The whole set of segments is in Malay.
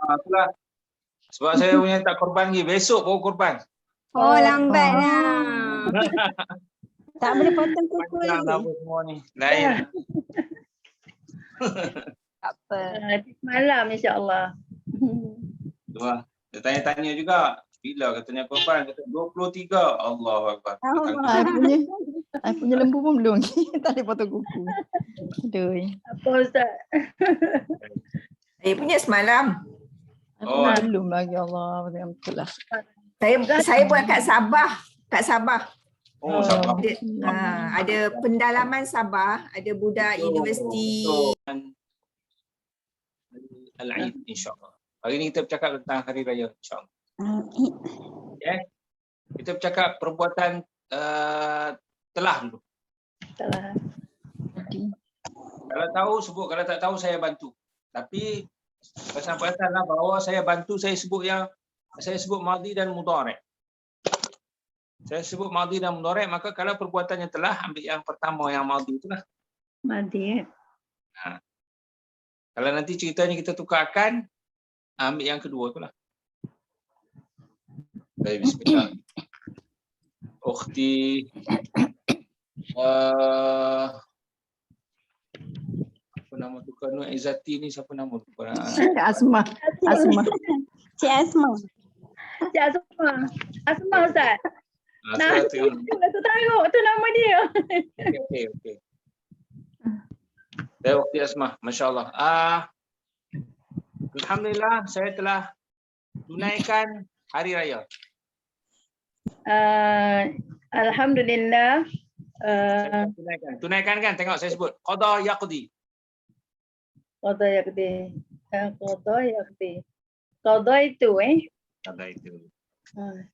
Itulah. Sebab saya punya tak korban lagi. Besok baru korban. Oh, lambatlah. Tak boleh potong kuku Panjang lagi. apa semua ni. Lain. Tak apa. Malam insya-Allah. Tu lah. Dia tanya-tanya juga. Bila katanya korban? Kata 23. Allahuakbar. I punya lembu pun belum lagi. Tak boleh potong kuku. Aduh. Apa Ustaz? Saya punya semalam. Oh. Belum lagi Allah. Betul lah. Saya buat kat Sabah. Kat Sabah. Oh, sabar. Ada pendalaman Sabah, ada budak universiti. Al-Aid insya-Allah. Hari ni kita bercakap tentang hari raya insya-Allah. Okay. Kita bercakap perbuatan telah dulu. Telah. Kalau tahu sebut, kalau tak tahu saya bantu. Tapi pasal-pasallah bahawa saya bantu, saya sebut madhi dan mudhari'. Saya sebut madhi dan mudhari', maka kalau perbuatannya telah, ambil yang pertama yang madhi itulah. Madhi. Kalau nanti ceritanya kita tukarkan, ambil yang kedua itulah. Baik, bismillah. Ukhti apa nama tukar Nur Izzati ni, siapa nama tukar? Asma. Cik Asma. Cik Asma. Asma Ustaz. Nah, Tu tahu tu nama dia. okey. Saya Ukhti Asma, masya-Allah. Alhamdulillah saya telah tunaikan hari raya. Alhamdulillah. Saya tunaikan kan, tengok saya sebut qada yaqdi. Qada yaqdi. Qada yaqdi. Qada itu Qada itu.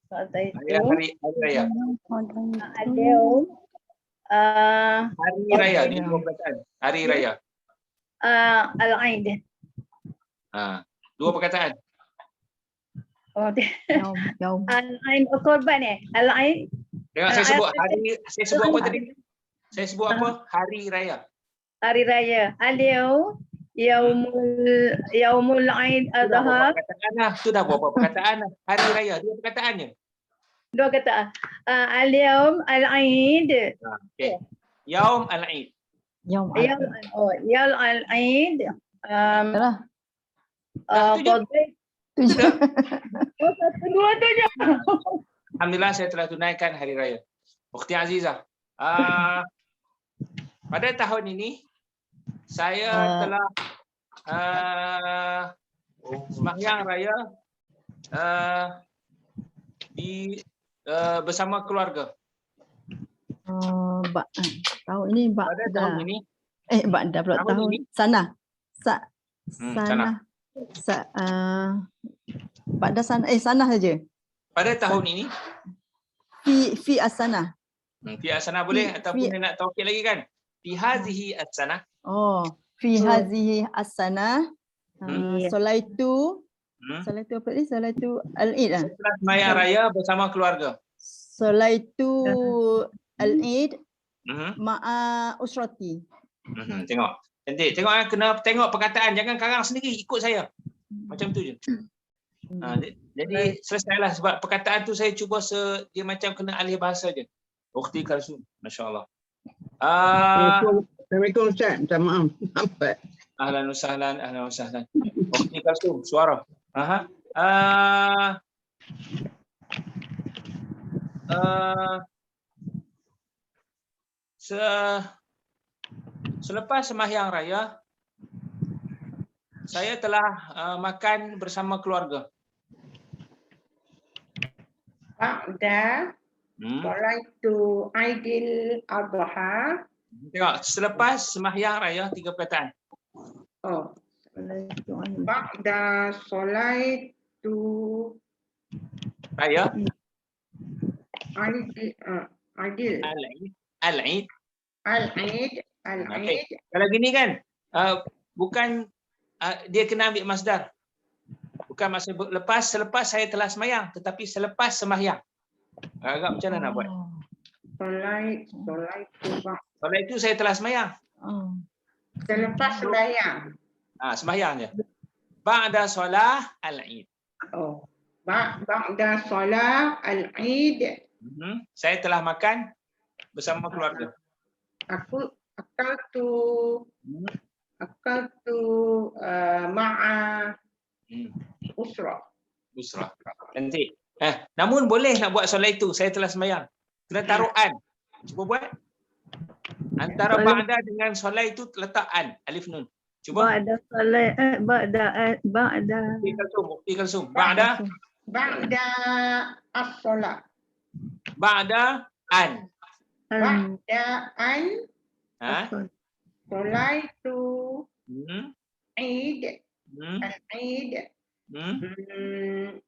qada itu. Hari raya. Al-yawm. Hari raya ni dua perkataan. Hari raya. Al-Aid. Dua perkataan. Oh, Yaum. Al-Aid korban Al-Aid. Tengok saya sebut hari, saya sebut apa tadi? Saya sebut apa? Hari raya. Hari raya. Al-yawm Yaumul Aid Adha. Itu dah berapa perkataan dah. Hari raya, dua perkataannya. Dua kata. Al-yawm Al-Aid. Okey. Yaum al-Aid. Yaum. Yaum Al-Aid. Dua tu je. Alhamdulillah saya telah tunaikan hari raya. Ukhti Azizah. Pada tahun ini saya telah sembahyang raya bersama keluarga. Tahun ini Pada tahun ini Ba'da pula tahun. ini? Sana. Sana. Ba'da sana. Sana saja. Pada tahun ini Fi as-sana. fi asana boleh ataupun dia nak taukid lagi kan? Fi hazihi as-sana. Fi hazihi as-sana. Solaitu apa ni? Solaitu al-Eid lah. Setelah sembahyang raya bersama keluarga. Solaitu al-Eid ma'a usrati. Tengok. Cantik. Tengok kena tengok perkataan, jangan karang sendiri, ikut saya. Macam tu je. Jadi selesailah sebab perkataan tu saya cuba dia macam kena alih bahasa je. Ukhti Kalsum, masya-Allah. Assalamualaikum Ustaz. Minta maaf. Nampak. Ahlan wa sahlan, ahlan wa sahlan. Ukhti Kalsum, suara. Selepas sembahyang raya, saya telah makan bersama keluarga. Ba'da Salaitu Aidil Adha. Tengok, selepas sembahyang raya, 3 perkataan. Ba'da Salaitu Raya. Aidil. Al-Aid. Al-Aid. Okay. Kalau gini kan, bukan dia kena ambil masdar. Bukan maksud selepas saya telah sembahyang, tetapi selepas sembahyang. Agak macam mana nak buat? Solat itu saya telah sembahyang. Selepas sembahyang. Sembahyang je. Ba'da solah al-Eid. Oh. Ba'da solah al-Eid. Saya telah makan bersama keluarga. Akaltu ma'a usra. Busrah. Cantik. Namun boleh nak buat solat itu. Saya telah sembahyang. Kena taruh an. Cuba buat. Antara ba'da dengan solat itu letak an. Alif nun. Cuba. Ba'da salat ba'da Ukti Kalsum. Ba'da. Ba'da as-solat. Ba'da an. Ba'da an Ha? solaitu Hmm. Eid. Hmm. Al-Eid. Hmm.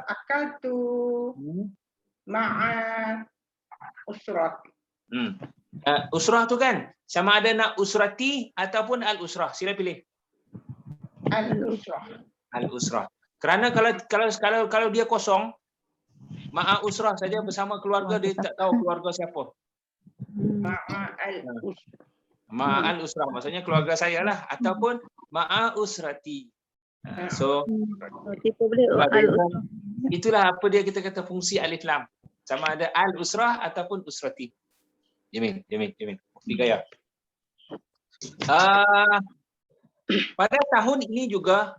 Akaltu ma'a usrat. Usrah tu kan sama ada nak usrati ataupun al-usrah. Sila pilih. Al-usrah. Al-usrah. Kerana kalau dia kosong, ma'a usrah saja bersama keluarga, dia tak tahu keluarga siapa. Ma'a al-usrah. Ma'a al-usrah maksudnya keluarga saya lah ataupun ma'a usrati. So tipu boleh itulah apa dia kita kata fungsi alif lam. Sama ada al-usrah ataupun usrati. Jamil. Tiga ya. Pada tahun ini juga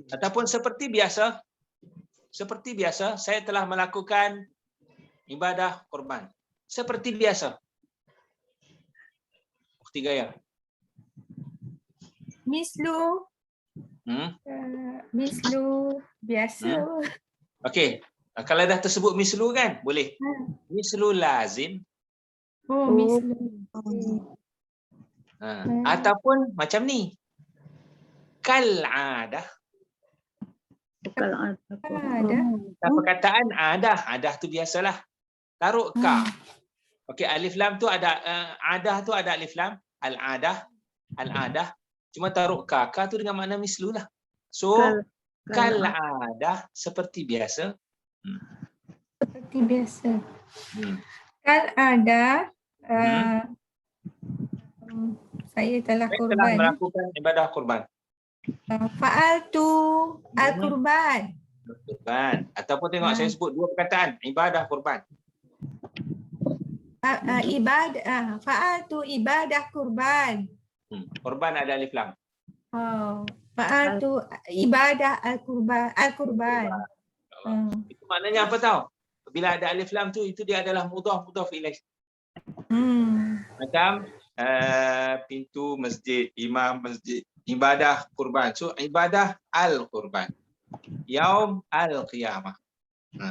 ataupun seperti biasa saya telah melakukan ibadah korban. Seperti biasa. Tiga ya. Mislu biasa. Okey. Kalau dah tersebut mislu kan, boleh. Mislu lazim. Oh, mislu. Ataupun macam ni. Kal'adah. kalau Ada. Perkataan adah tu biasalah. Taruh ka. Okey, alif lam tu ada adah tu ada alif lam, al-adah. Cuma taruh ka tu dengan makna mislu lah. So kal'adah seperti biasa. Seperti biasa. Kan ada saya telah Saya telah kurban. melakukan ibadah kurban. Fa'altu al-kurban. Kurban. Ataupun tengok saya sebut dua perkataan, ibadah kurban. Fa'altu ibadah kurban. Kurban ada alif lam. Oh, fa'altu ibadah al-kurban. Itu maknanya apa tahu? Bila ada alif lam tu, itu dia adalah mudhaf ilaih. Macam pintu masjid, imam masjid, ibadah kurban. So ibadah al-kurban. Yaum al-qiyamah.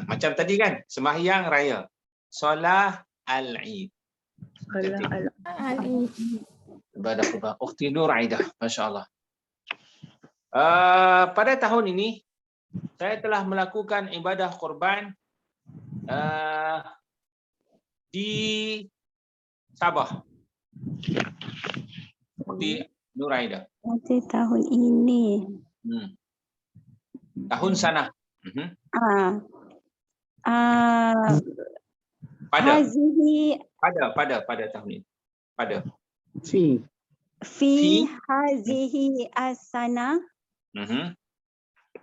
Macam tadi kan, sembahyang raya. Solah al-Eid. Ibadah kurban. Ukhti Nur Aidah, masya-Allah. Pada tahun ini saya telah melakukan ibadah kurban di Sabah. Di Nur Aidah. Tahun ini. Tahun sana. Pada tahun ini. Pada. Fi hazihi as-sana.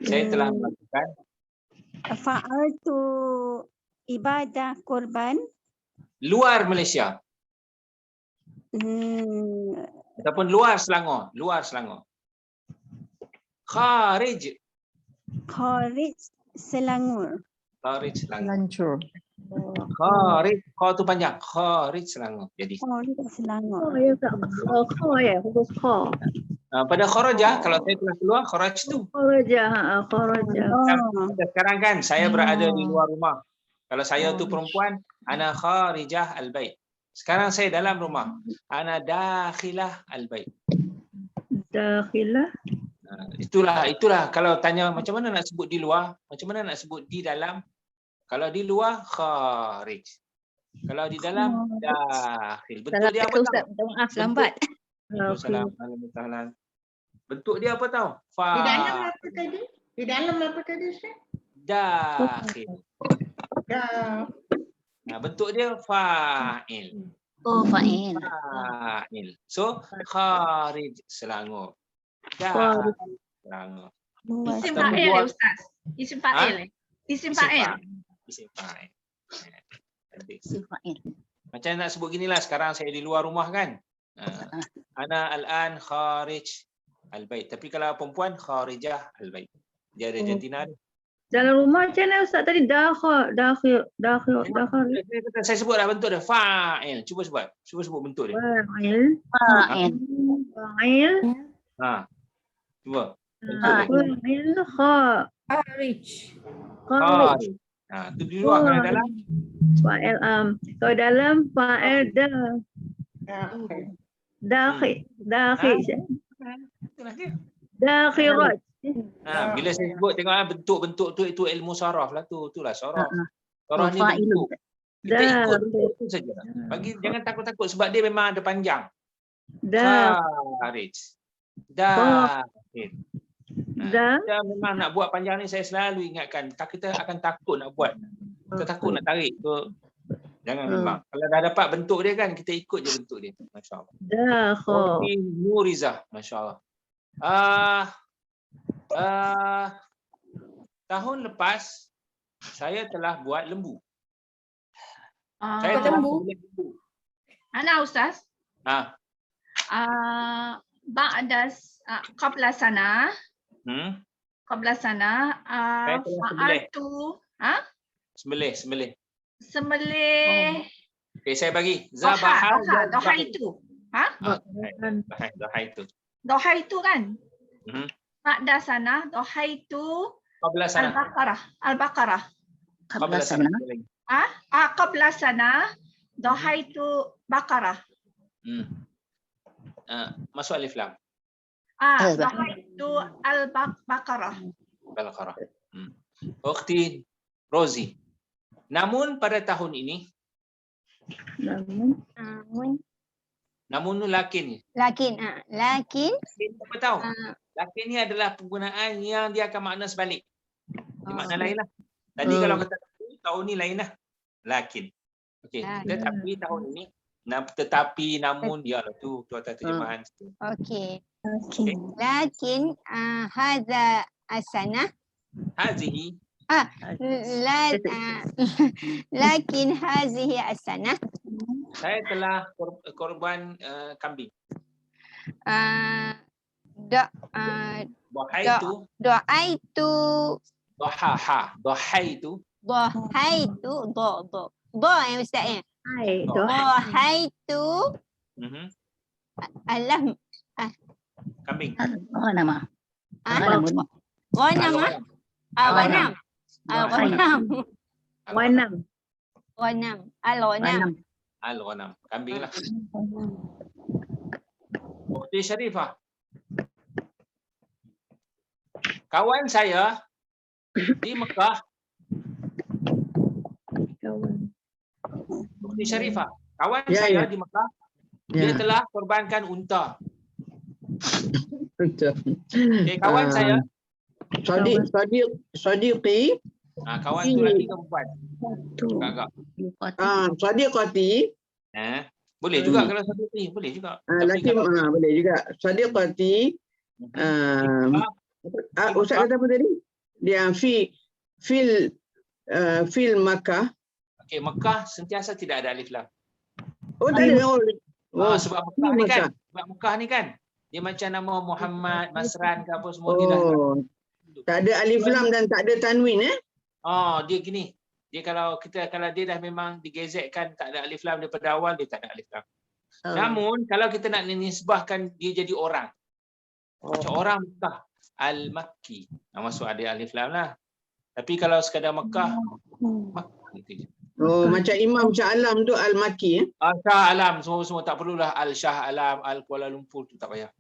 Saya telah melakukan fa'altu ibadah kurban luar Malaysia ataupun luar Selangor, kharij Selangor. Lancur. Kharij, kha tu panjang, kharij Selangor. Jadi Selangor. huruf kha. pada kharaja, kalau saya telah keluar, kharaj tu. Kharaja. Sekarang kan saya berada di luar rumah. Kalau saya tu perempuan, ana kharijah al-bait. Sekarang saya dalam rumah. Ana dakhilah al-bait. Dakhilah. Itulah kalau tanya macam mana nak sebut di luar, macam mana nak sebut di dalam. Kalau di luar kharij. Kalau di dalam dakhil. Bentuk dia apa tahu? Ustaz, minta maaf lambat. Assalamualaikum. Bentuk dia apa tahu? Di dalam apa tadi? Di dalam apa tadi, Ustaz? Dakhil. Bentuk dia fa'il. Oh, fa'il. Fa'il. So kharij Selangor. Dah. Kharij. Selangor. Isim Atau fa'il buat- Ustaz. Isim fa'il. Isim fa'il. Isim fa'il. Cantik. Sifa'il. Macam nak sebut gini lah, sekarang saya di luar rumah kan. Ana al-an kharij al-bait. Tapi kalau perempuan kharijah al-bait. Dia ada jantina dia. Dalam rumah macam mana Ustaz tadi? Dakhil. Saya sebut dah bentuk dia. Fa'il. Cuba sebut bentuk dia. Fa'il. Fa'il. Fa'il. Ha. Cuba. Bentuk dia. Fa'il. Kharij. Kharij. Ha, tu di luar kalau dalam. Fa'il kalau dalam fa'il dakhil. Itulah dia. Dakhirat. Bila saya sebut tengok bentuk-bentuk tu itu ilmu saraf lah tu. Itulah saraf. Saraf ni Fa'il. bentuk. Kita ikut Dah. itu saja. Jangan takut-takut sebab dia memang ada panjang. Dah. Kharij. Dah. Dah. Kita memang nak buat panjang ni saya selalu ingatkan. Kita akan takut nak buat. Kita takut nak tarik tu. Jangan memang. Kalau dah dapat bentuk dia kan, kita ikut je bentuk dia. Masya-Allah. Dakhil. Nurizah. Masya-Allah. Tahun lepas saya telah buat lembu. Saya telah Lembu. buat lembu. Ana Ustaz. Ba'da qabla sana. Qabla sana. Saya telah sembelih. Fa'altu. Sembelih. Sembelih. Okey, saya bagi. Doha Zabaha. itu. Doha itu. Doha itu kan? Mhm. Ba'da sana. Doha itu. Qabla sana. Al-Baqarah. Qabla sana. Qabla sana. Doha itu Baqarah. Masuk alif lam. Doha itu Al-Baqarah. Al-Baqarah. Ukhti Rozi. Namun pada tahun ini, namun tu lakin. Lakin Apa tahu? Lakin ni adalah penggunaan yang dia akan makna sebalik. Dia makna lain lah. Tadi kalau kata tahun ni lain lah. Lakin. Okey. Tetapi tahun ini, tetapi namun dia lah tu atas terjemahan. okey. Lakin hadza as-sanah Hazihi. lakin hazihi as-sanah Saya telah korban kambing. Dohaitu. Do'aitu Dohaitu. yang ustaz ya. Hai. Do'aitu alah Kambing. Nama. ghanam. Al-ghanam. Al-ghanam. Kambing lah. Ukhti Syarifah. Kawan saya di Mekah. Ukhti Syarifah. Kawan saya di Mekah. Dia telah korbankan unta. Kawan saya. Sadiqi. Kawan tu lelaki ke perempuan? Agak. Sadiqati. Boleh juga kalau sadiqi, boleh juga. Lelaki boleh juga. Sadiqati. Ustaz kata apa tadi? Dia fil Makkah. Okey, Mekah sentiasa tidak ada alif lam. Tak ada. Sebab Mekah ni kan dia macam nama Muhammad, Masran ke apa semua dia dah. Tak ada alif lam dan tak ada tanwin Dia gini. Dia kalau dia dah memang digezetkan tak ada alif lam daripada awal, dia tak ada alif lam. Namun kalau kita nak nisbahkan dia jadi orang. Macam orang Mekah, Al-Makki. Masuk ada alif lam lah. Tapi kalau sekadar Mekah, Makkah gitu je. Macam Imam Shah Alam tu Al-Makki. Shah Alam semua tak perlulah Al-Shah Alam, Al-Kuala Lumpur tu tak payah.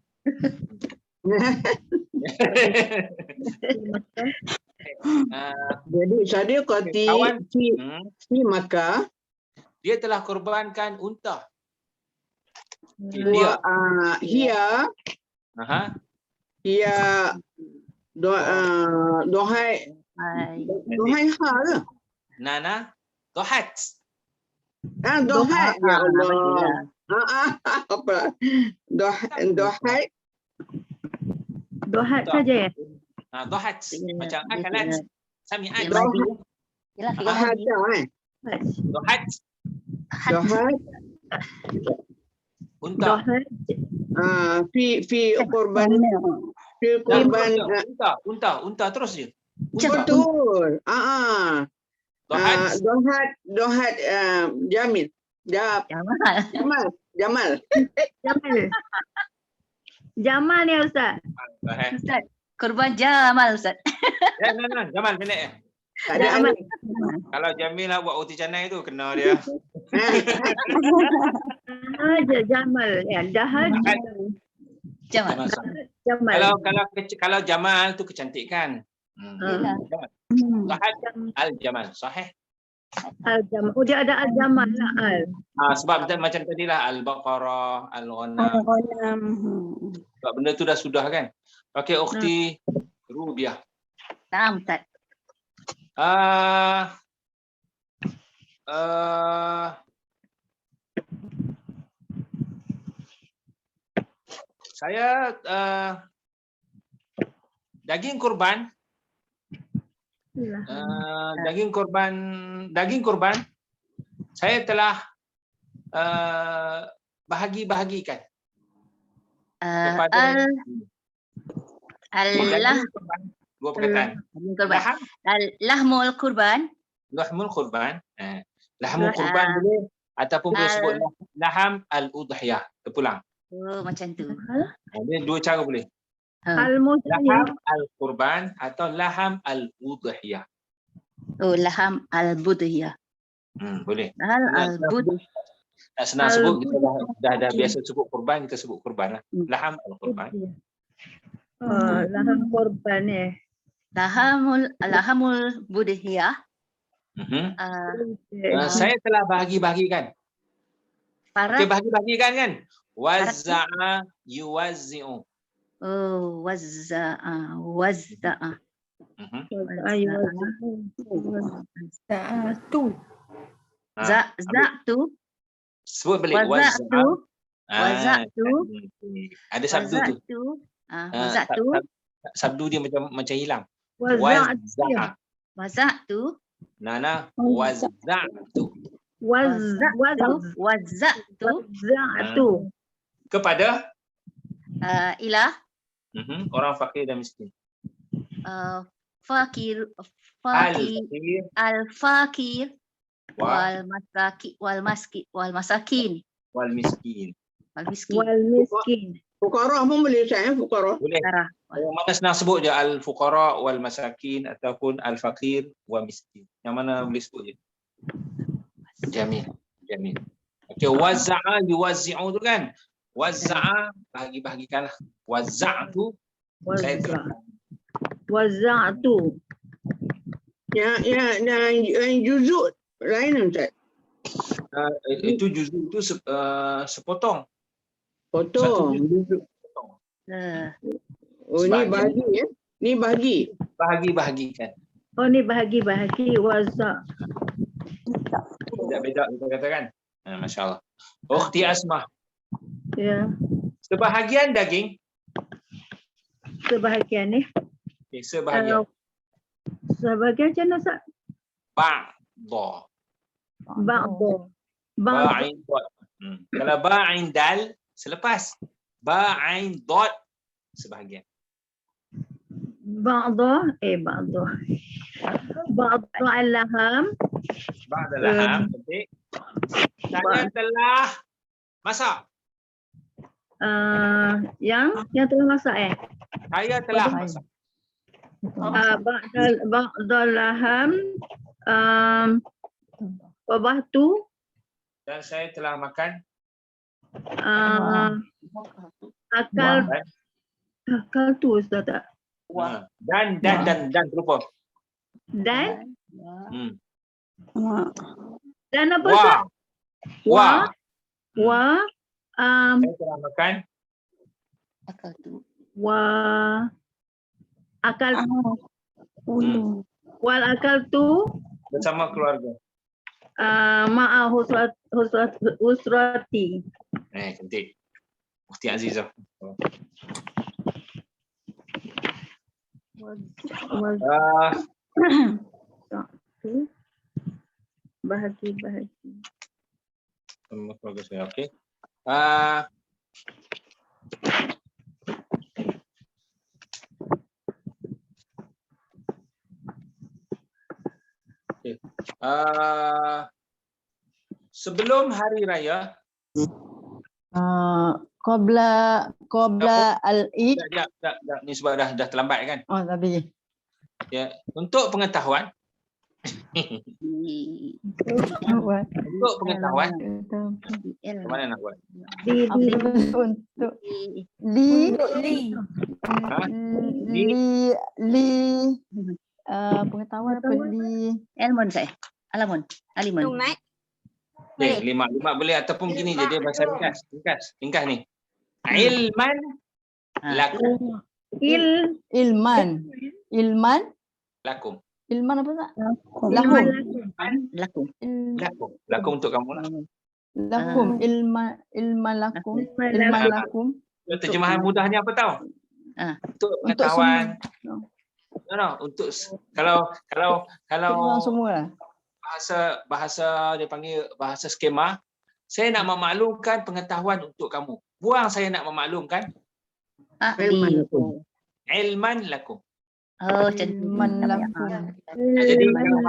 Jadi Sadiqati fi Makkah. Dia telah korbankan unta. Dia dohai ha ke? Nana dohat. Dohai ya Allah. Apa? Dohai Dohat Unta. saja ya? Dohat. Macam akalat. Sami'at. Yalah, tiga Dohat lagi. Dohat. Dohat. Unta. Dohat. Fi korban. Fi korban. Unta terus je. Unta. Betul. Dohat. Dohat Jamil. Jamal. Jamal. Jamal ya Ustaz. Dohat. Ustaz, korban Jamal Ustaz. Jamal pendek. Tak ada Jamal. alif. Kalau Jamil lah buat roti canai tu kena dia. Aja Jamal ya. Dahat. Jamal. Jamal. Kalau Jamal tu kecantikan. Yalah. Dohat al-Jamal. Sahih. Al-Jamal. Oh dia ada Al-Jamal lah Al. Sebab macam tadilah Al-Baqarah, Al-Ghanam. Sebab benda tu dah sudah kan. Okey, Ukhti Rubiah. Naam Ustaz. Saya daging kurban. Daging kurban saya telah bahagi-bahagikan kepada Al-lah dua perkataan. kurban. Lahmul kurban. Lahmul kurban. Lahmul kurban boleh ataupun boleh sebut laham al-udhiyah, terpulang. Oh, macam tu. Dia dua cara boleh. Al-Muslim. Laham al-kurban atau laham al-udhiyah. Oh, laham al-budhiyah. Boleh. Al-budhiyah. Tak senang sebut, kita dah biasa sebut kurban, kita sebut kurban lah. Laham al-kurban. Laham korban ya. Lahamul budhiyah. Saya telah bahagi-bahagikan. Para. Okay, bahagi-bahagikan kan? Wazza'a yuwazzi'u. Oh, wazza'a. Za'tu. Sebut balik. Waza'tu. Ada sabdu tu. Waza'tu. Sabdu dia macam hilang. Waza'tu. Waza'tu. Nana, waza'tu. Waza'tu. Kepada ilah orang fakir dan miskin. Fakir al-fakir wal masakin. Fuqara pun boleh saya fuqara. Boleh. Mana senang sebut je al-fuqara wal masakin ataupun al-fakir wal miskin. Yang mana boleh sebut je. Jamil. Okey, wazza'a yuwazzi'u tu kan. Wazza'a bahagi-bahagikanlah. Wazza'tu saya telah. Waza'tu. Yang juzuk lain Ustaz. Itu juzuk itu sepotong. Potong. Oh, ni bahagi ya. Ni bahagi. Bahagi-bahagikan. Oh ni bahagi-bahagi waza'. Beda-beda kita katakan. Masya-Allah. Ukhti Asmah. Ya. Sebahagian daging. Sebahagian ni. Okay, sebahagian. Sebahagian macam mana Ustaz? Ba'da. Ba'in dot. Kalau ba'in dal selepas. Ba'in dot sebahagian. Ba'da al-laham. Ba'da laham. Saya telah masak. Yang telah masak Saya telah masak. Ba'da laham wabahtu. Dan saya telah makan. Akal tu Ustaz tak? Dan terlupa. Dan apa Wah. Ustaz? Saya telah makan. Wal akal tu Bersama keluarga. ma'a usrati. Cantik. Mufti Azizah. Ah, Bahagi. bagus ya. Okey. Ah, okey. Sebelum hari raya, Qabla al-Eid. Sekejap. Ni sebab dah terlambat kan. Oh, tapi. Ya, untuk pengetahuan, untuk pengetahuan, macam mana nak buat? Untuk li pengetahuan apa li? Ilmun saya. Alimun. Lumat. Okey, lima boleh ataupun begini je dia bahasa ringkas ni. Ilman lakum. Ilman Lakum. Ilman apa tak? Lakum. Lakum untuk kamu lah. Lakum ilman lakum. Terjemahan mudahnya apa tahu? Untuk pengetahuan. Untuk kalau semua lah. bahasa dia panggil bahasa skema, saya nak memaklumkan pengetahuan untuk kamu. Buang saya nak memaklumkan ilman lakum. Oh, macam tu. Jadi kalau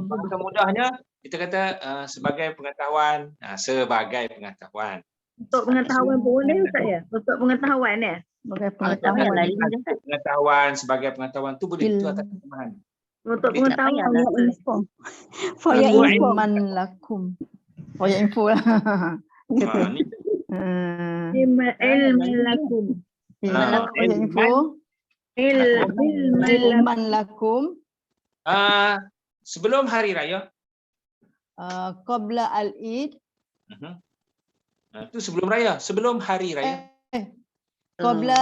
bahasa mudahnya kita kata sebagai pengetahuan, sebagai pengetahuan. Untuk pengetahuan boleh Ustaz ya? Untuk pengetahuan ya? Sebagai Pengetahuan sebagai pengetahuan tu boleh itu atas terjemahan. Untuk pengetahuan. For your info. Ilman lakum. For your info lah. Ni Ilman lakum. Ilman lakum. Sebelum hari raya. Qabla al-Eid. Itu sebelum raya, sebelum hari raya. Qabla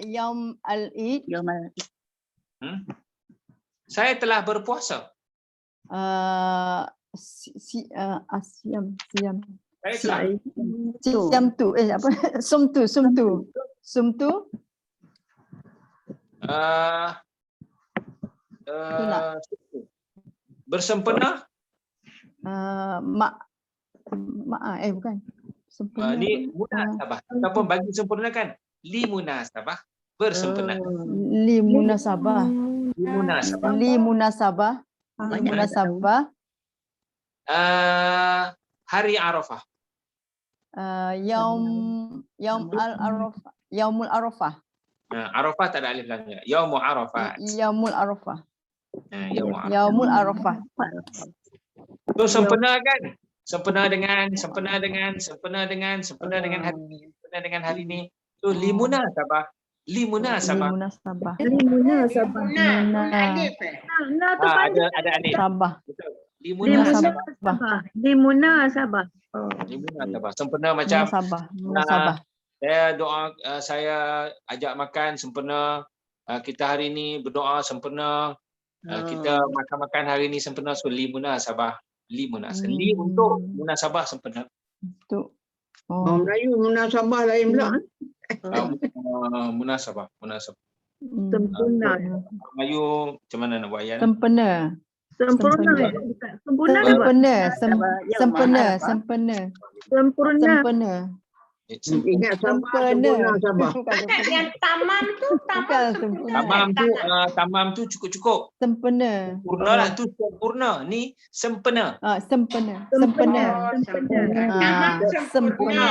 yaum al-Eid. Saya telah berpuasa. Siam. Saya telah Siam tu. Apa? Sum tu. Bersempena. Bukan. Sempena. Ni munasabah ataupun bagi sempurnakan li munasabah bersempena. Li munasabah. Hari Arafah. Yaumul Arafah. Arafah tak ada alif lamnya. Yaumul Arafah. Yaumul Arafah. Tu sempena kan? Sempena dengan hari ni. Tu limuna sabah. Ada alif. Sabah. Limuna Sabah. Sempena macam Sabah. saya doa, saya ajak makan sempena. Kita hari ni berdoa sempena. Kita makan hari ni sempena. So limuna sabah. Li untuk munasabah sempena. Untuk Melayu munasabah lain pula. Munasabah. Sempurna. Melayu macam mana nak buat ayat? Sempena. Ingat Sabah. Kakak yang tamam tu, Tamam tu cukup. Sempena. Sempurna lah tu sempurna. Ni sempena. Sempena.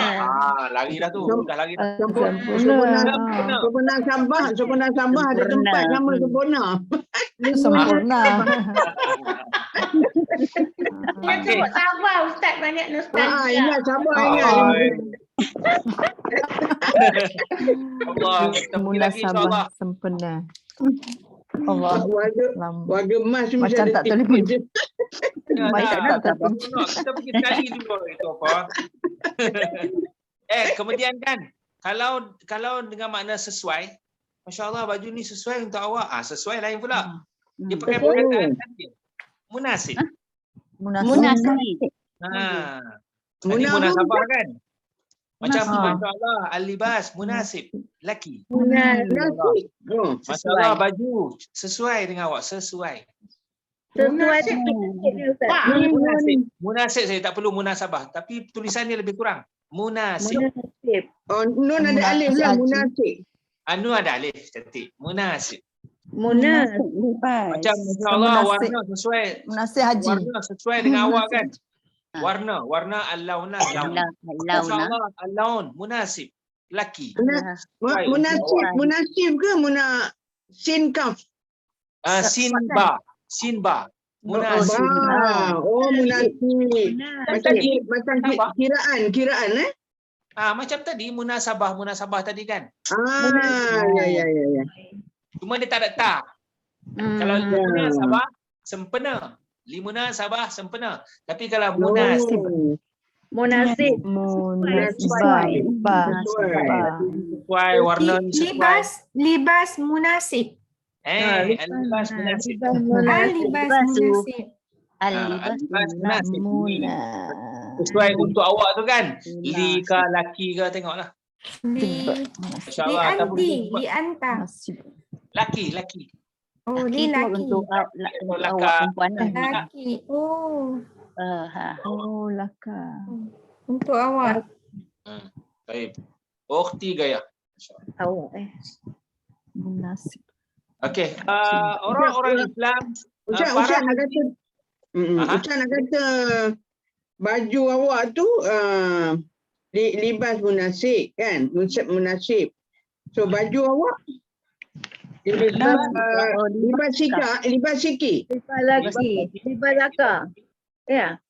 Lari dah tu. Dah lari dah. Sempurna Sabah ada tempat nama sempurna. Ingat sebut Sabah Ustaz banyak nostalgia. Ingat Sabah ingat. Allah, kita pergi lagi insya-Allah. Sempena. Allah. Warga emas Macam tak telefon. Kita pergi sekali dulu itu apa. Kemudian kan kalau dengan makna sesuai, masya-Allah baju ni sesuai untuk awak. Sesuai lain pula. Dia pakai perkataan munasib. Tadi munasabah kan? Macam Munasib. masya-Allah al-libas munasib laki. Munasib. Oh. Masya-Allah baju sesuai dengan awak, sesuai. Sesuai Munasib. dengan Ustaz. Pak. Munasib. Munasib saya tak perlu munasabah, tapi tulisannya lebih kurang. Munasib. Munasib. Oh, nun ada alif lah, munasib. Anu ada alif, cantik. Munasib. Munasib. Macam masya-Allah Munasib. warna sesuai. Munasib haji. Warna sesuai dengan awak kan? Warna al-launa. Masya-Allah al-laun munasib. Laki. Munasib ke sin kaf? Sinba. Munasib. Oh, munasib. Macam kiraan eh? Macam tadi munasabah tadi kan. Ya. Cuma dia tak ada ta. Kalau munasabah sempena. Limunasabah sempena. Tapi kalau munasib Munasib. sesuai warna sesuai. Libas munasib. Al-libas munasib. Al-libas munasib. Al-libas munasib. Sesuai untuk awak tu kan. Li ke laki ke tengoklah. Li Masya-Allah. anti, li anta. Laki. Oh, li laki. Untuk awak perempuan. Laki. Oh, Oh, laka. untuk awak. Baik. Ukhti gaya. Awak Munasib. Okey, orang-orang Islam Ustaz nak kata Ustaz nak kata baju awak tu libas munasib kan? Munasib. So baju awak libas siki. Libas laki. Libas laka. Ya.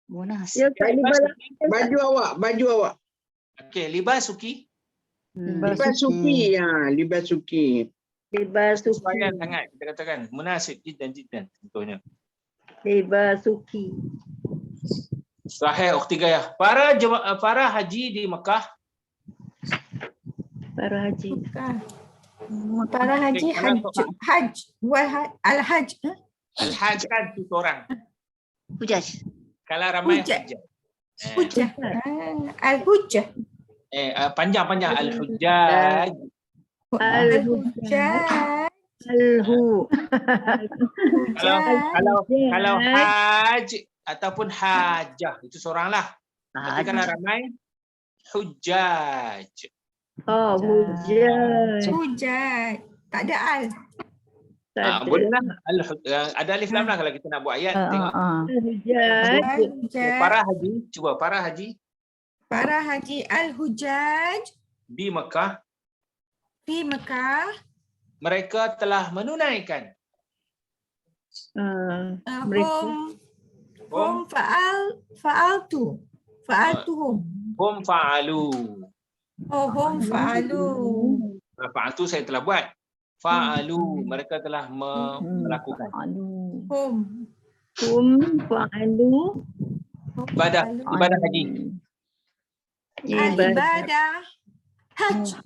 Munasib. Ya, libas laki. Baju awak. okey, libas suki. Libas suki libas suki. Libas suki. Sesuaian sangat kita katakan munasib jiddan contohnya. Libas suki. Sahih ukhti gaya. Para haji di Mekah. Para haji. Para haji haj. Al-haj. Al-haj kan tu orang. Hujaj. Kalau ramai Hujjah. hujjah. Hujjah. Al-hujjah. Panjang al-hujjaj. Al-hujjah. Alhu. Kalau haj ataupun hajah itu seorang lah. Tapi kalau ramai hujjaj. Oh, hujjaj. Hujjah. Tak ada al. Bolehlah ada alif lam lah kalau kita nak buat ayat tengok. Hujjaj. Para haji Para haji al-hujjaj di Mekah di Mekah mereka telah menunaikan hum fa'altuhum. hum fa'alu. Hum fa'alu. Fa'altu saya telah buat. Fa'alu mereka telah melakukan. Hum fa'alu. Ibadah haji. Al-ibadah haj.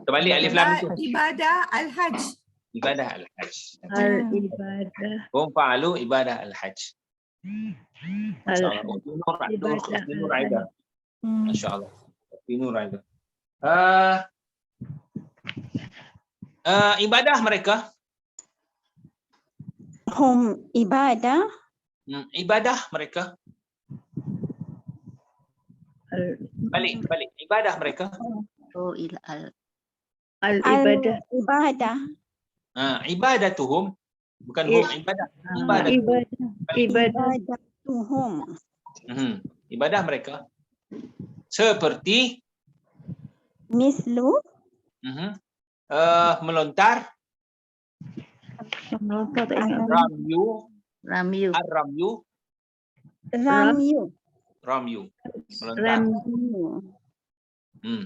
Terbalik alif lam tu. Ibadah al-haj. Ibadah al-haj. Al-ibadah. Hum fa'alu ibadah al-haj. Nur Aida. Masya-Allah. Nur Aida. Ibadah mereka. Hum ibadah. Ibadah mereka. Balik. Ibadah mereka. Oh, Al-ibadah. Ibadah. Ibadatuhum. Bukan hum ibadah. Ibadatuhum. Ibadah mereka. Seperti. Mislu. Melontar. Melontar tak ingat. Ramyu.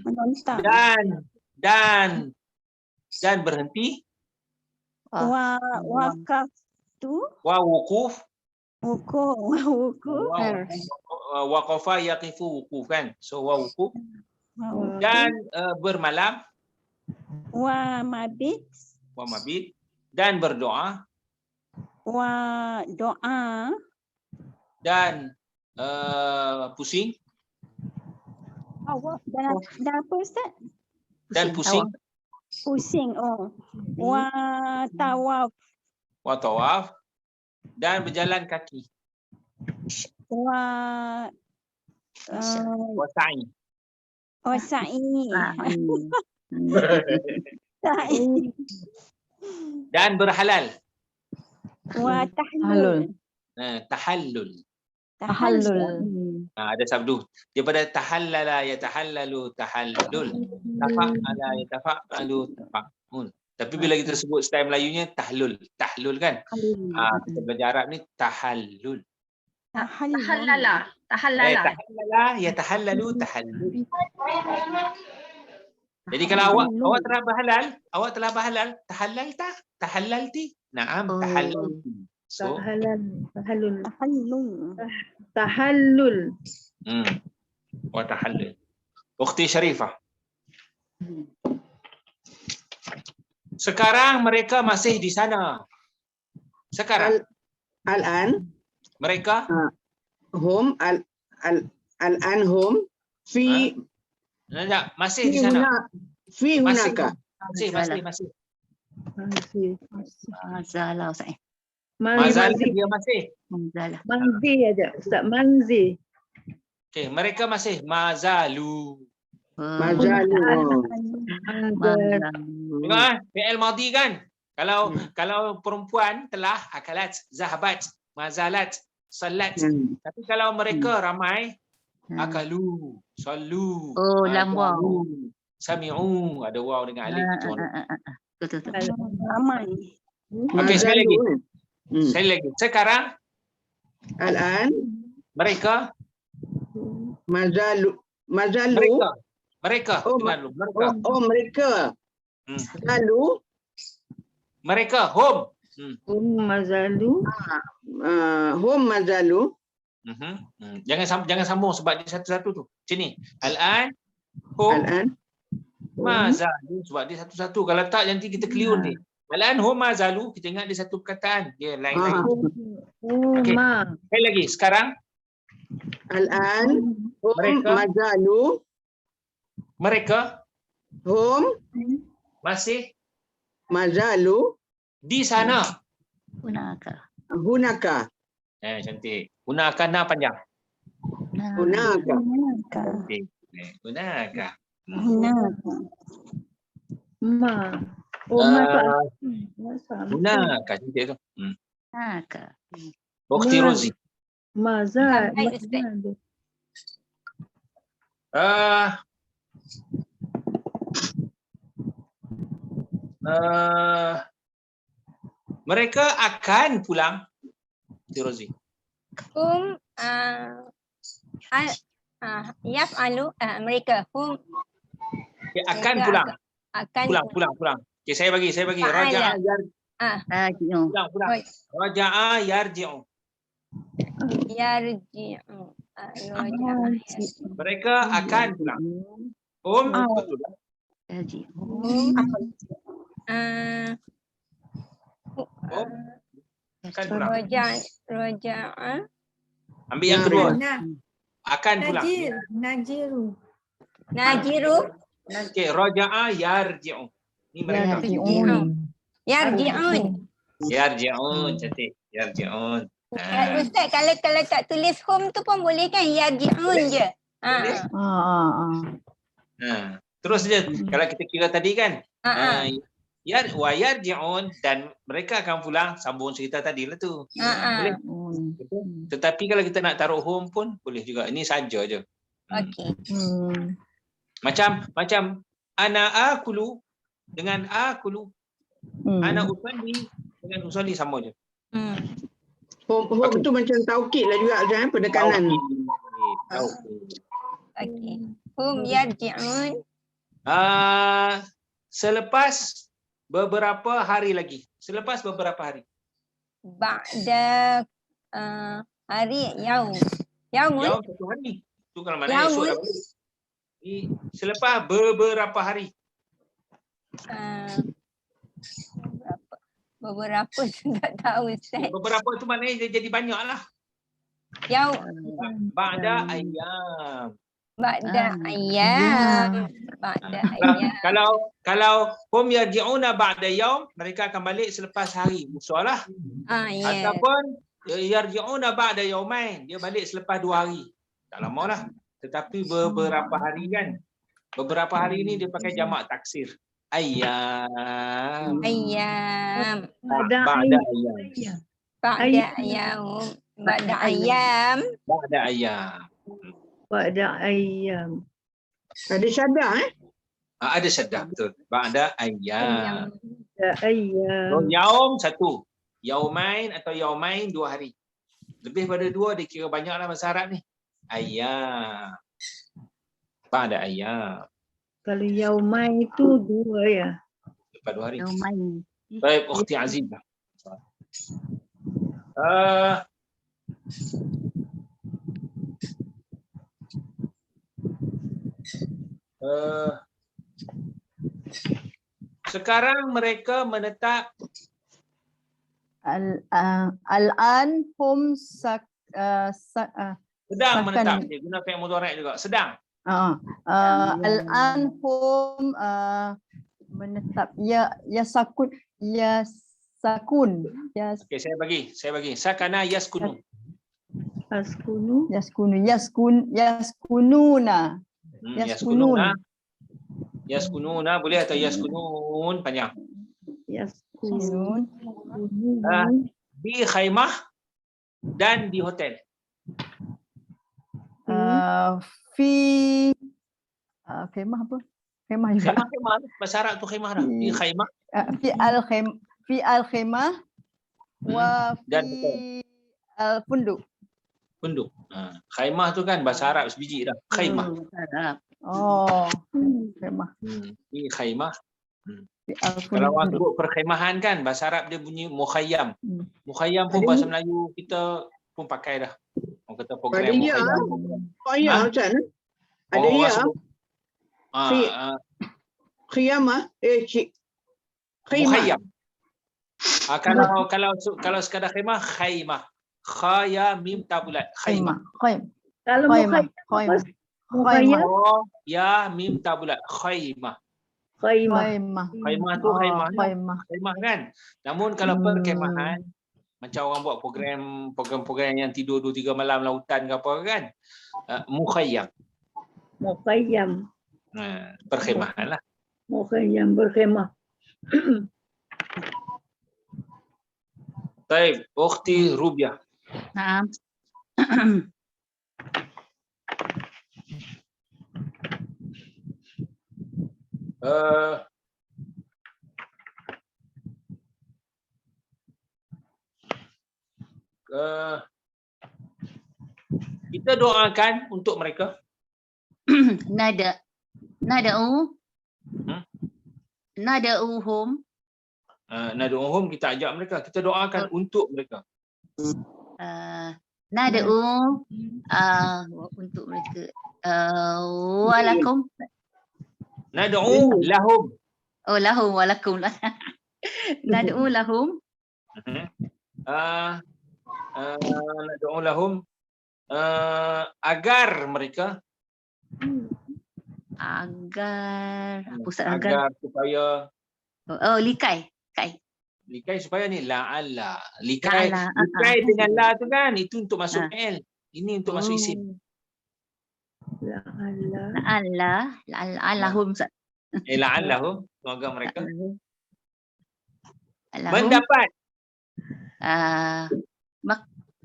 Melontar. Dan berhenti. Wukuf. Waqafa yaqifu wukuf kan. So wukuf. Dan bermalam. Mabit. Dan berdoa. Doa. Dan pusing. Dah apa Ustaz? Dan pusing. Pusing. Oh. Wa tawaf. Wa tawaf. Dan berjalan kaki. Wa Wa sa'i. sa'i. Dan berhalal. Wa tahlul. Tahallul. Tahallul. Ada sabdu. Daripada tahallala yatahallalu tahallul. Tafa'ala yatafa'alu tafa'ul. Tapi bila kita sebut style Melayunya tahlul. Tahlul kan? Kita belajar Arab ni tahallul. Tahallala. Tahallala. Tahallala yatahallalu tahallul. Jadi kalau awak telah berhalal, tahallalta, tahallalti. Naam, tahallalti. So, Tahallul. Wa tahallul. Ukhti Sharifah. Sekarang mereka masih di sana. Sekarang. Al-an. Mereka. Hum. Al-an hum. Fi. Masih di sana. Fi hunaka. Masih. Mazalah Ustaz. Mazalah dia masih. Mazalah. Manzi aja Ustaz, manzi. Okey, mereka masih mazalu. Mazalu. Tengok fi'il madhi kan? Kalau perempuan telah akalat, zahabat, mazalat, salat. Tapi kalau mereka ramai akalu, sallu. Oh, lam waw. Sami'u, ada waw dengan alif. Betul. Ramai. Okey, sekali lagi. Sekarang Al-an. mereka Mazalu. Mereka. Oh, mereka. Lalu Mereka hum. Mazalu. Hum mazalu. Jangan sambung sebab dia satu-satu tu. Sini. Al-an hum Al-an. mazalu sebab dia satu-satu. Kalau tak nanti kita keliru ni. Al-an hum mazalu, kita ingat dia satu perkataan. Dia lain-lain. Okey. Sekali lagi. Sekarang Al-an hum Mereka. mazalu. mereka Hum masih mazalu. di sana. Hunaka. Cantik. Hunaka na panjang. Hunaka. Cantik. Hunaka. Ma. Hunaka. Cantik tu. Ukhti Rozi. Mazal. Mereka akan pulang. Ukhti Rozi. mereka Okay, akan pulang. Pulang. Okay, saya bagi. Raja'a yarji'u. Pulang. Raja'a yarji'u. Mereka akan pulang. Betul lah. Akan pulang. Ambil yang kedua. Akan pulang. Najiru. Okay, raja'a yarji'u. Ni mereka. Yarji'un. Cantik. Yarji'un. Ustaz, kalau tak tulis home tu pun boleh kan? Yarji'un je. Terus saja. Kalau kita kira tadi kan. Wa yarji'un dan mereka akan pulang, sambung cerita tadi lah tu. Boleh. Tetapi kalau kita nak taruh home pun boleh juga. Ini saja je. Okey. Macam ana akulu dengan akulu. Ana usalli dengan usalli sama je. Hum tu macam taukid lah juga kan, penekanan. Okey. Hum yarji'un. Selepas beberapa hari lagi. Selepas beberapa hari. Ba'da hari yaum. Yaumun. Yaum satu hari. Tu kalau mana esok dah balik. Selepas beberapa hari. Beberapa tu tak tahu Ustaz. Beberapa tu maknanya dia jadi banyak lah. Yaum. Ba'da ayam. Ba'da ayyam. Ba'da ayyam. Kalau hum yarji'una ba'da yaum, mereka akan balik selepas hari. Musuhlah. Ya. Ataupun yarji'una ba'da yaumain, dia balik selepas 2 hari. Tak lama lah. Tetapi beberapa hari kan. Beberapa hari ini dia pakai jamak taksir. Ayyam. Ayyam. Ba'da ayyam. Ba'da ayyam. Ba'da ayyam. Ba'da ayyam. Ba'da ayyam. Ada syaddah Ada syaddah betul. Ba'da ayyam. Ba'da ayyam. So, yaum 1. Yaumain atau yaumain 2 hari. Lebih pada 2 dia kira banyaklah bahasa Arab ni. Ayyam. Ba'da ayyam. Kalau yaumai itu 2 ya. Lepas 2 hari. Yaumain. Baik, Ukhti Azizah. Sekarang mereka menetap Al-an hum sedang menetap. Dia guna fi'il mudhari' juga. Sedang. Al-an hum menetap yasakun. Okey, saya bagi. Sakana yaskunu. Askunu. Yaskununa. Yaskununa boleh atau yaskunun panjang. Yaskunun. Di khaimah dan di hotel. Fi khemah apa? Khemah juga. Khemah. Bahasa Arab tu khemah dah. Di khaimah. Fi al-khemah wa Dan fi al-funduk. Funduk. Khaimah tu kan bahasa Arab sebiji dah. Khaimah. Oh, khemah. Di khaimah. Fi al-funduk. Kalau orang sebut perkhemahan kan bahasa Arab dia bunyi mukhayyam. Mukhayyam pun bahasa Melayu kita pun pakai dah. Orang kata program mukhayyam. Ya, Ustaz. Ada ya. Khiyamah. Mukhayyam. Kalau sekadar khemah, khaimah. Khaya mim tabulat. Khaimah. Kalau Khaimah. Ya mim tabulat. Khaimah. Khaimah. Khaimah tu khaimah kan. Namun kalau perkemahan macam orang buat program yang tidur 2-3 malam lautan ke apa kan. Mukhayyam. Mukhayyam. Perkhemahan lah. Mukhayyam berkhemah. Baik, Ukhti Rubiah. Naam. Kita doakan untuk mereka. Nada'uhum. Nad'uhum kita ajak mereka. Kita doakan untuk mereka. Nada'u untuk mereka. Walakum. Nad'u lahum. Oh, lahum walakum lah. Nad'u lahum. Nad'u lahum agar mereka agar supaya likai supaya ni la'alla likai dengan la tu kan itu untuk masuk fi'il, ini untuk masuk isim. La'allahum la'allahum semoga mereka mendapat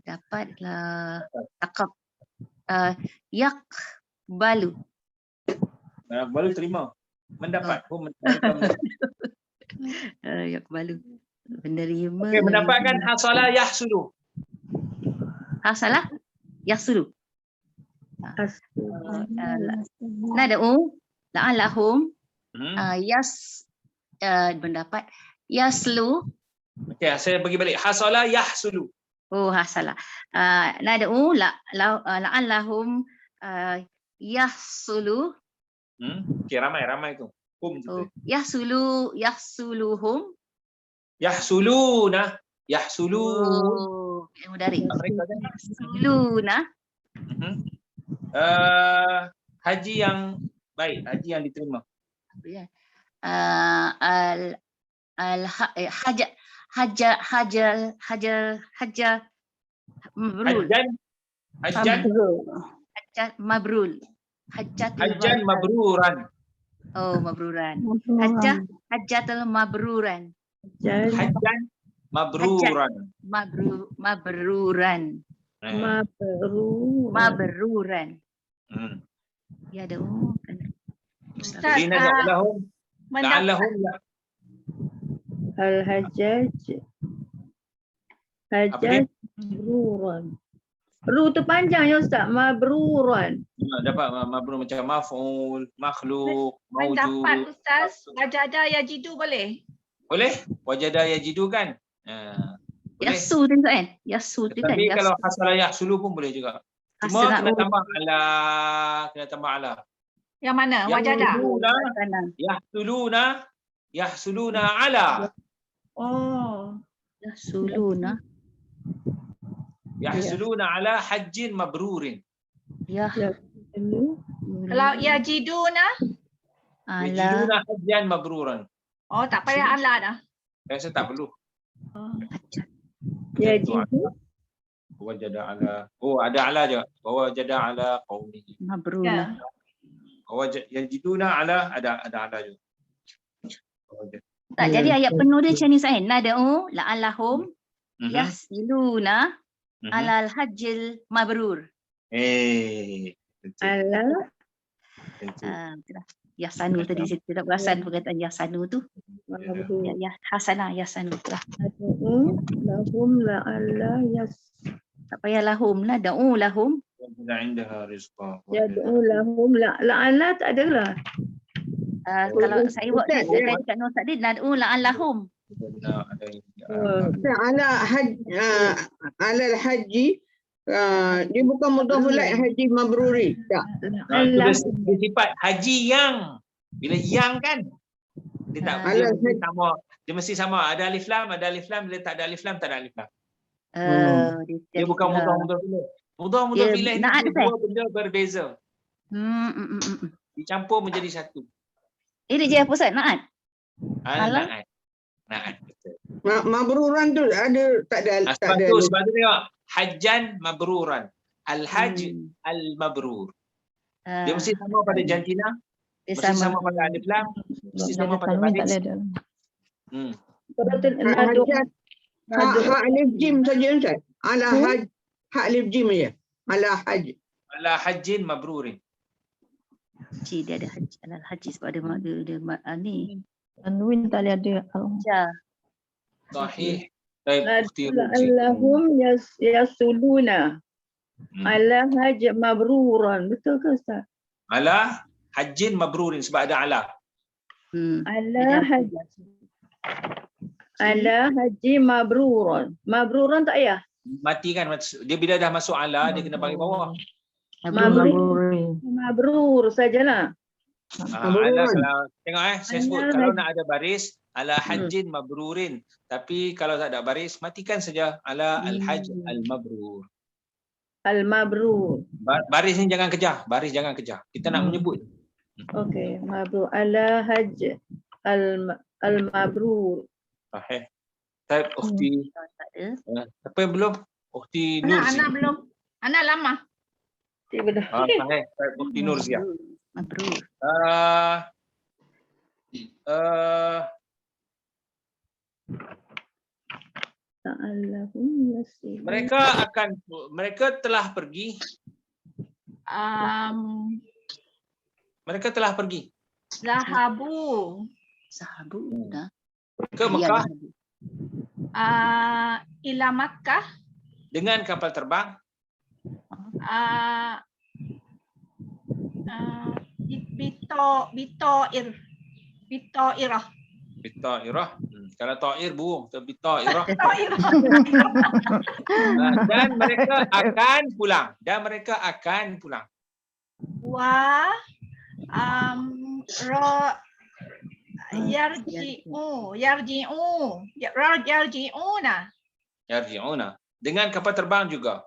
dapatlah yakbalu terima mendapat yakbalu menerima. Okey, mendapatkan hasala yahsulu. Hasala yahsulu. Nad'u la'allahum mendapat yaslu. Okey, saya bagi balik hasala yahsulu. Oh, hasala. Nad'u la'allahum yahsulu. Okey, ramai tu. Yahsuluhum. Yahsuluna. Mudari. Yahsuluna. Haji yang baik, haji yang diterima. Ya. Hajjah mabrur. Hajjan Hajjat mabrur. hajjan mabruran. Oh, mabruran. Mabruran. Hajjatul mabruran. Hajjan mabruran. Mabruran. Mabruran. Ya ada kan. Ustaz, Jadi la'allahum Al-Hajjaj. Apa dia? Mabruran. Ru tu panjang ya Ustaz. Mabruran. Dapat mabrur macam maf'ul, makhluk, mendapat mawjud. Ustaz, wajada yajidu boleh? Boleh? Wajada yajidu kan? Boleh. Yasu tu kan? Yasu tu kan? Tapi kalau hasalah yahsulu pun boleh juga. Cuma Hasalah kena tambah ala, kena tambah ala. Yang mana? Wajada. Yahsuluna ala. Oh. Yasuluna. Yahsuluna ala hajjin mabrurin. Ya. Kalau yajiduna, Ala. Yajiduna hajjan mabruran. oh tak payah ala dah. Saya rasa tak perlu. Yajidu. Wajada ala. Oh, ada ala je. Wajada ala qaumihi. Mabruna. Yajiduna ala, ada ala je. Tak, jadi ayat penuh dia macam ni Sain. Nad'u la'allahum yasiluna alal hajjil mabrur. Ala. Itulah. Yasanu tadi saya tidak perasan perkataan Yasanu tu. Ya, Hasanah Yasanu tu lah. Lahum la'alla yas. Tak payah lahum lah. Da'u lahum. Indaha rizqa. Yad'u lahum la'alla tak ada lah. Kalau saya buat tadi kat Nur tadi nad'u la'allahum. Ala al-haji dia bukan mudhaf ilaih haji mabruri. Tak. Dia sifat haji yang. Bila yang kan dia tak dia sama, dia mesti sama. Ada alif lam, bila tak ada alif lam, tak ada alif lam. Dia bukan mudhaf ilaih. Mudhaf ilaih ni dua benda berbeza. Dicampur menjadi satu. Ini je apa Ustaz? Na'at. Na'at betul. Mabruran tu ada tak ada tak ada. Sebab tu tengok hajjan mabruran. Al-hajj al-mabrur. Dia mesti sama pada jantina, mesti sama pada alif lam, mesti sama pada baris. Ha alif jim saja Ustaz. Ala haj, ha alif jim ya. Ala haj. Ala hajjin mabrurin. Haji dia ada haji alal haji sebab dia ni Tanwin tak ada. ya. Sahih. Baik, ukhti Allahum yasuluna ala hajj mabruran. Betul ke Ustaz? ala hajjin mabrurin sebab ada ala. Ala haji mabruran. Mabruran tak payah? Mati kan, dia bila dah masuk ala dia kena bagi bawah. Mabrur sajalah. Ala kalau tengok saya sebut kalau nak ada baris ala hajjin mabrurin, tapi kalau tak ada baris matikan saja ala al-hajj al-mabrur. Al-mabrur. Baris ni jangan kejar, kita nak menyebut. Okey, mabrur ala hajj al-mabrur. Sahih. Type ukhti. Apa yang belum? Ukhti Nur. Anak belum. Anak lama. Tidak. Sahih. Type ukhti Nur Zia. Mabrur. Mereka telah pergi. Mereka telah pergi. Zahabu. Dah. Ke Mekah. Ila Makkah. Dengan kapal terbang. Bitoirah. Kalau ta'ir burung, bitoirah. Dan mereka akan pulang. Wa yarji'una Dengan kapal terbang juga.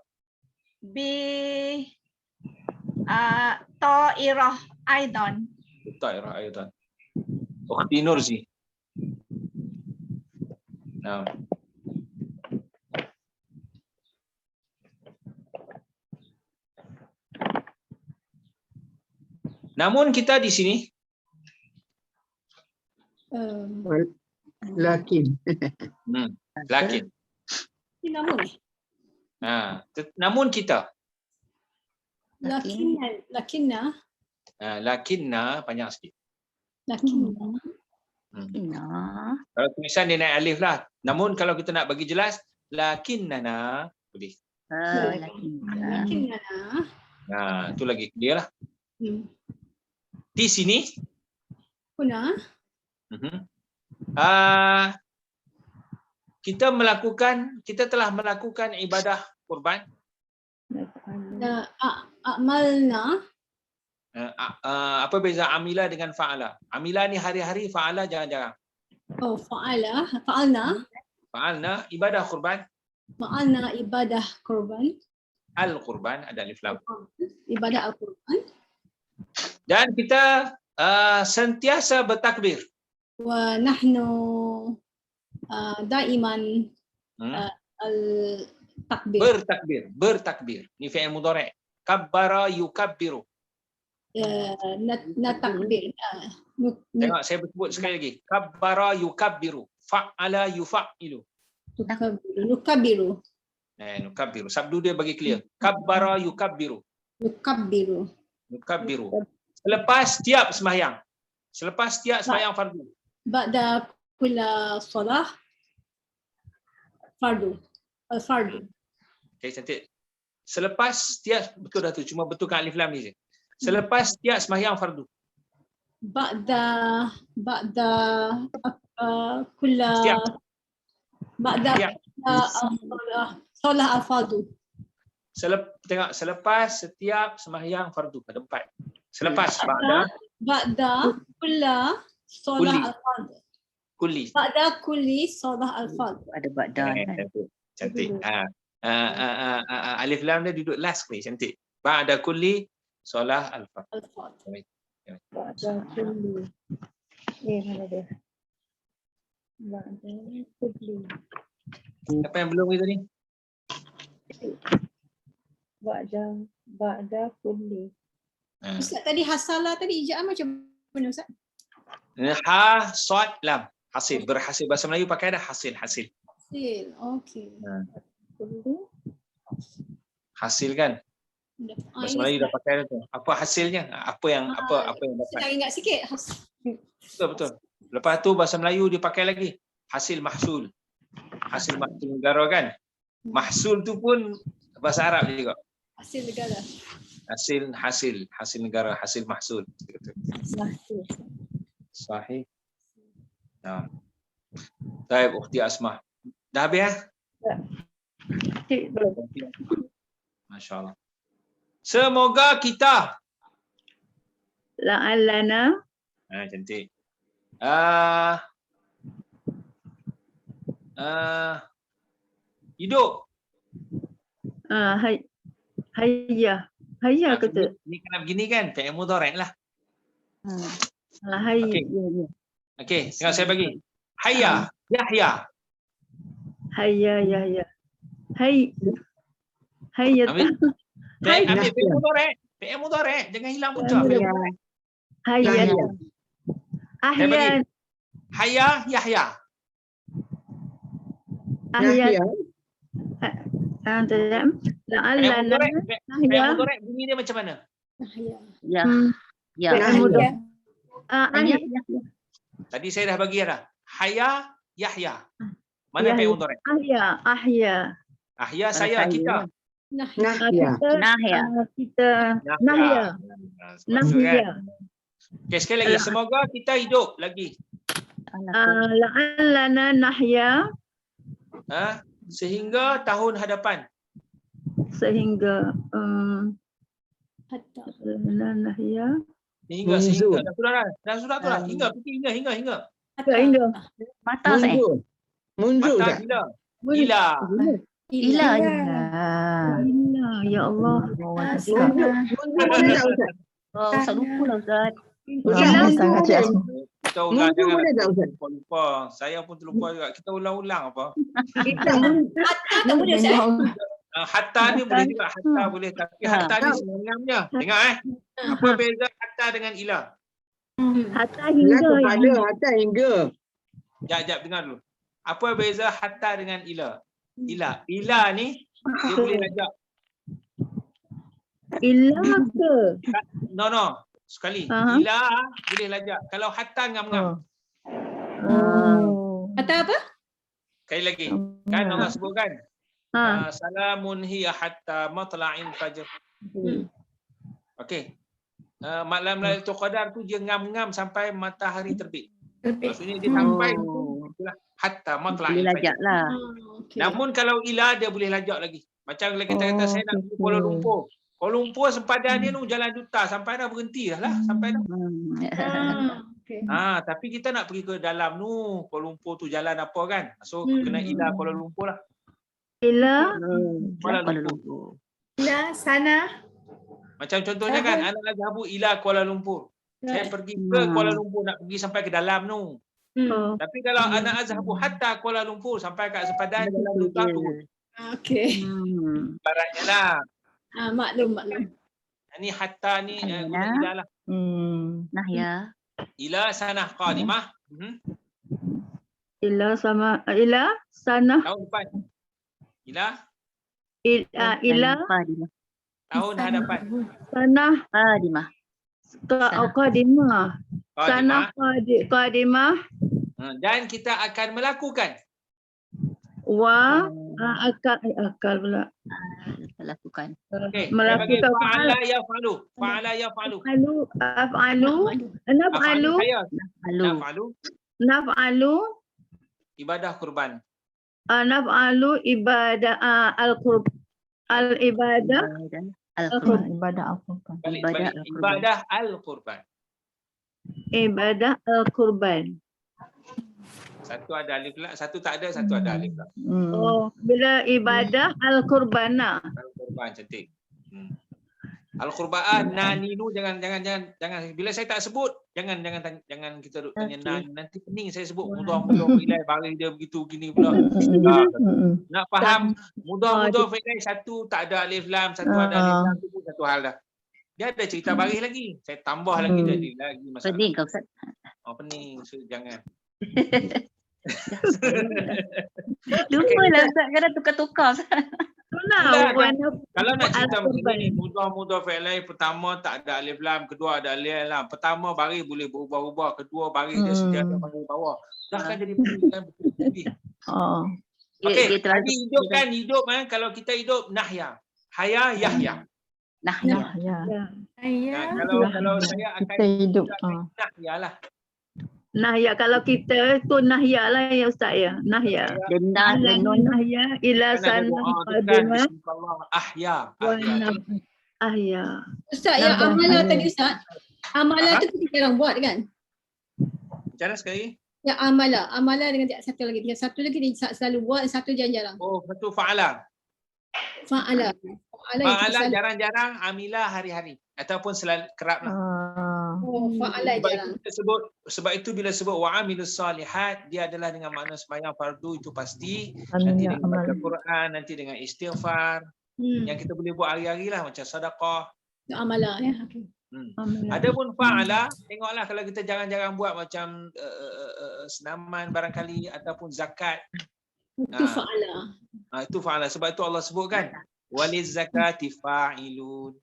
طائرة أيضا. الطائرة أيضا. أختي نورزي. نعم. Namun kita di sini Lakin. lakin. Namun. Namun kita. Lakinna. Lakinna panjang sikit. Lakinna. Kalau tulisan dia naik alif lah. Namun kalau kita nak bagi jelas, lakinnana boleh. Lakinna. Itu lagi clear lah. Di sini. Huna. Kita telah melakukan ibadah kurban. Amalna. Apa beza amila dengan fa'ala? Amila ni hari-hari, fa'ala jarang-jarang. Oh, fa'alna. Fa'alna ibadah kurban. Fa'alna ibadah kurban. Al-Qurban ada alif lam. Ibadah Al-Quran. Dan kita sentiasa bertakbir. Wa nahnu daiman al-takbir. Bertakbir. Ni fi'il mudhari'. Kabbara yukabbiru. Natakbir. Tengok saya sebut sekali lagi. Kabbara yukabbiru. Fa'ala yufa''ilu. Nukabbiru. Nukabbiru. Sabdu dia bagi clear. Kabbara yukabbiru. Nukabbiru. Selepas tiap sembahyang. Selepas tiap sembahyang fardu. Ba'da kulla solah fardu. Al-fardu. Okey, cantik. Selepas tiap, betul dah tu. Cuma betulkan alif lam ni je. Selepas tiap sembahyang fardu. Ba'da kulla ba'da solah al-fardu. Tengok, selepas setiap sembahyang fardu. Ada 4. Selepas Ba'da kulla solah al-fardu. Kulli. Ba'da kulli solah al-fardu. Ada ba'da. Cantik. Alif lam dia duduk last ni, cantik. Ba'da kulli solah al-fardu. Ba'da kulli. Mana dia? Ba'da kulli. Apa yang belum kita ni? Ba'da kulli. Ustaz tadi hasalah tadi ija'ah macam mana Ustaz? Ha, sad, lam. Hasil. Berhasil. Bahasa Melayu pakai dah hasil. Hasil. Okey. Hasil kan? Bahasa Melayu dah pakai dah tu. Apa hasilnya? Apa yang dapat? Saya ingat sikit. Betul. Lepas tu bahasa Melayu dia pakai lagi. Hasil mahsul. Hasil mahsul negara kan? Mahsul tu pun bahasa Arab juga. Hasil negara. Hasil negara, hasil mahsul. Sahih. Nah. Baik, Ukhti Asma. Dah habis ya? Masya-Allah. Semoga kita la'allana. Cantik. Hidup. Hayya kata. Ni kena begini kan? Fi'il mudhari' lah. Hayya. Okey, tengok saya bagi. Hayya, Yahya. Hayya Yahya. Hayya. Ambil fi'il mudhari'. Fi'il mudhari', jangan hilang putra. Hayya. Ahya. Hayya, Yahya. Ahya. La'allana. Fi'il mudhari' bunyi dia macam mana? Ya. Tadi saya dah bagi dah. Hayya, Yahya. Mana fi'il mudhari'? Ahya saya, kita. Nahya. Okey, sekali lagi. Semoga kita hidup lagi. La'allana nahya. Sehingga tahun hadapan. Sehingga nahya. Sehingga. Dah sudah tu lah. Hingga. Mata saya. Mundur tak? Ila. Ya Allah. Mun boleh tak Ustaz? Oh, Ustaz lupa lah Ustaz. Ustaz, Ramai mun sangat Cik boleh. Asma. Kita ulang, Mundu jangan boleh tak Ustaz? lupa. Saya pun terlupa juga. Kita ulang-ulang apa. Ustaz, Hatta ni boleh juga. Hatta boleh. Tapi hatta ni sebenarnya. Tengok Apa beza hatta dengan ila? Hatta Lah hingga kepada hatta hingga. Jap, dengar dulu. Apa beza hatta dengan ila? Ila ni dia boleh lajak. ilah ke? No. Sekali. Aha. Ila boleh lajak. Kalau hatta ngam-ngam. Oh. Kata apa? Sekali lagi. Kan Allah sebutkan. Ha. Salamun hiya hatta matla'il fajr. Okey. Malam Lailatul Qadar tu dia ngam-ngam sampai matahari terbit. Maksudnya dia sampai itulah hatta Boleh matla'il lajak fajr. lah. Namun kalau ila dia boleh lajak lagi. Macam kalau kita kata saya nak pergi Kuala Lumpur. Kuala Lumpur sempadan dia tu jalan juta sampai dah berhenti dah lah sampai dah. Tapi kita nak pergi ke dalam tu Kuala Lumpur tu jalan apa kan? So kena ila Kuala Lumpur lah. Ilah Kuala Lumpur. Ila sana. Macam contohnya kan anak Azhabu ila Kuala Lumpur. Saya pergi ke Kuala Lumpur nak pergi sampai ke dalam tu. Tapi kalau anak Azhabu hatta Kuala Lumpur sampai kat sepadan jalan juta tu. Okey. Baratnya lah. Maklum. Ini hatta ni guna ila lah. Nah ya. Ila sanah qadimah. ilah sama ilah sana Tahun depan. Ila ilah Qadimah. tahun hadapan. sana Qadimah. qadimah. Sana qadimah Dan kita akan melakukan. wa akal pula. Lakukan. Okey. Melakukan Fa'ala yaf'alu. Fa'ala yaf'alu. af'alu naf'alu naf'alu Ibadah kurban. naf'alu ibadah al-ibadah Al-Qurban. Ibadah Al-Quran. Balik. Ibadah al-kurban. ibadah al-qurban. Satu ada alif lah, satu tak ada, satu ada alif lah. Oh, bila ibadah al-qurbana. Al-kurban cantik. Al-qurbaan naninu jangan. Bila saya tak sebut, jangan kita duk tanya nan. Nanti pening saya sebut mudah filai bagi dia begitu gini pula. Nak faham mudah filai satu tak ada alif lam, satu ada alif lam tu pun satu hal dah. Dia ada cerita baris lagi. Saya tambah lagi jadi lagi masalah. Pening kau Ustaz. Pening, so jangan. Lupa lah Ustaz, kadang tukar-tukar. Kalau nak cerita begini, mudah fi'lai pertama tak ada alif lam, kedua ada alif lam. Pertama baris boleh berubah-ubah, kedua baris dia sentiasa baris bawah. Dah kan jadi betul. Okey, tadi hidup kan, kalau kita hidup nahya. Haya yahya. Nahya. Kalau saya akan hidup nahya lah. Nahya, kalau kita tu nahya lah ya Ustaz ya. Nahya. Benar. Nahya ila sana qadimah ahya. ahya. Ustaz, yang amalah tadi Ustaz. Amalah tu kita jarang buat kan? Macam mana sekali? Yang amalah dengan satu lagi. Yang satu lagi dia selalu buat, satu jarang-jarang. Oh, satu fa'ala. Fa'ala Jarang-jarang, amila hari-hari ataupun selalu kerap lah. Fa'ala jarang. Sebab itu bila sebut wa'amilus salihat, dia adalah dengan makna sembahyang fardu itu pasti. Nanti dengan baca Quran, nanti dengan istighfar. Yang kita boleh buat hari-hari lah macam sedekah. Amalah ya. Adapun fa'ala, tengoklah kalau kita jarang-jarang buat macam senaman barangkali ataupun zakat. Itu fa'ala. Itu fa'ala. Sebab itu Allah sebutkan waliz zakati fa'ilun.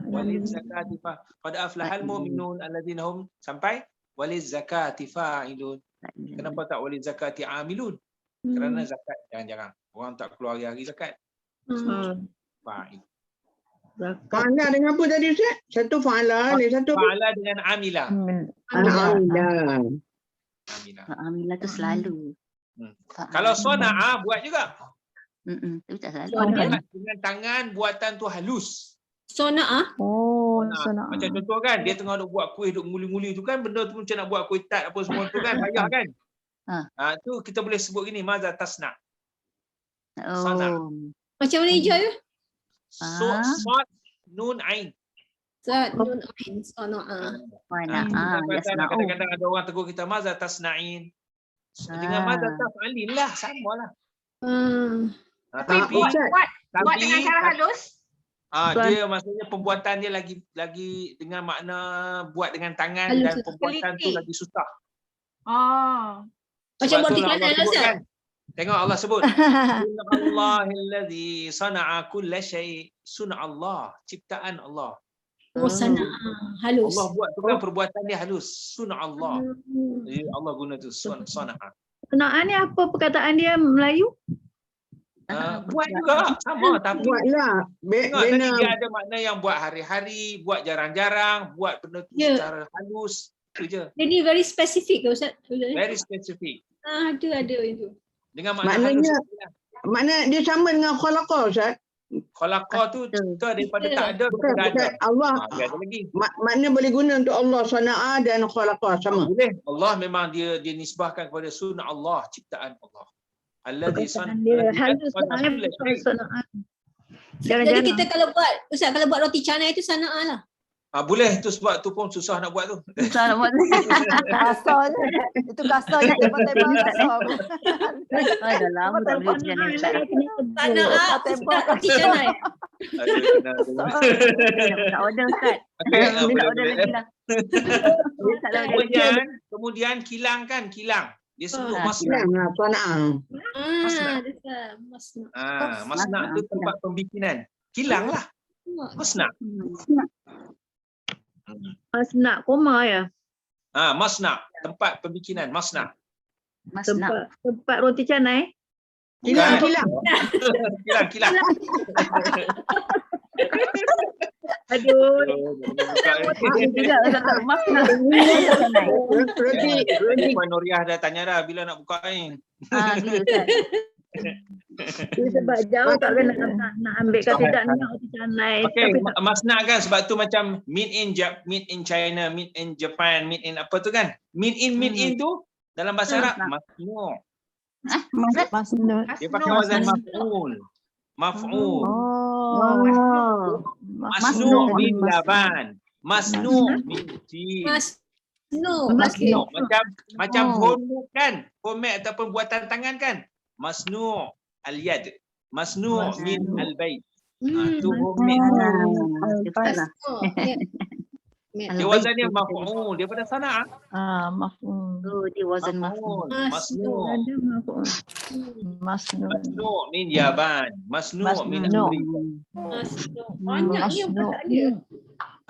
Waliz zakati qad aflahal mu'minun alladzina hum sampai waliz zakati fa'ilun. Kenapa tak waliz zakati amilun? Kerana zakat jarang-jarang. Orang tak keluar hari-hari zakat. Fa'il. Fa'ala dengan apa tadi Ustaz? Satu fa'ala, satu fa'ala dengan amila. Amila tu selalu. Kalau sona'a buat juga. Tapi tak selalu. Dengan tangan buatan tu halus. Sona'a? Sona'a. Macam contoh kan, dia tengah duk buat kuih, duk nguli-nguli tu kan, benda tu macam nak buat kuih tat apa semua tu kan, payah kan. Tu kita boleh sebut gini, maza tasna. Macam mana hijau tu? Sod nun ain. Sad nun ain sana'a. Kadang-kadang ada orang tegur kita maza tasna'in. Dengan maza taf'alin lah, samalah. Tapi Buat dengan cara halus. dia maksudnya pembuatan dia lagi dengan makna buat dengan tangan Halus, dan pembuatan tu teliti. lagi susah. Macam Sebab roti tu canai Allah lah, sebut Ustaz. kan. Tengok Allah sebut. Allahilladzi sana'a kulla syai' sun'allah, ciptaan Allah. Oh, sana'a. Halus. Allah buat tu kan perbuatan dia halus. Sun'allah. Jadi Allah guna tu sana'a. Sana'a ni apa perkataan dia Melayu? Buat juga sama tapi Buatlah. tengok tadi dia ada makna yang buat hari-hari, buat jarang-jarang, buat benda tu Ya. secara halus. Itu je. Jadi very specific ke Ustaz? Very specific. Ada itu. Dengan makna halus. Maknanya dia sama dengan khalaqa, Ustaz. Khalaqa tu cipta daripada tak ada Bukan, kepada ada. bukan Allah. Dia ada lagi. Makna boleh guna untuk Allah sana'a dan khalaqa sama. Boleh. Allah memang dia nisbahkan kepada sunnah Allah, ciptaan Allah. Alladzi Perkataan dia halus sana'a. Jadi kita kalau buat, Ustaz, kalau buat roti canai itu sana'a lah. Boleh tu sebab tu pun susah nak buat tu. Susah nak buat. Kasar je. Itu kasar je. Tebal-tebal kasar. Dah lama tak boleh jalan Ustaz. Sana'a roti canai. Tak order Ustaz. Okey, Dia tak order lagi lah. Tak ada order. Kemudian kilang kan, kilang. Dia sebut Ah, masna'. Sana'a. Masna'. Masna' tu tempat pembikinan. Kilang lah. Masna'. Masna' koma ya. Masna', tempat pembikinan, masna'. Tempat roti canai. Kilang. Kilang. Aduh. Roti. Puan Nuriah dah tanya dah bila nak buka ni. Sebab jauh tak kena nak ambil kata tidak nak roti canai. Okey, masna' kan sebab tu macam made in China, made in Japan, made in apa tu kan? Made in tu dalam bahasa Arab masnu'. Dia pakai wazan maf'ul. Masnu' min laban. Masnu' min tin. Macam homemade kan? Homemade ataupun buatan tangan kan? Masnu' al-yad. Masnu' min al-bait. Tu homemade. Dia wazan dia maf'ul daripada sana. Oh, dia wazan maf'ul. Masnu' min Yaban. Masnu' min Amerika. Banyaknya perkataan dia.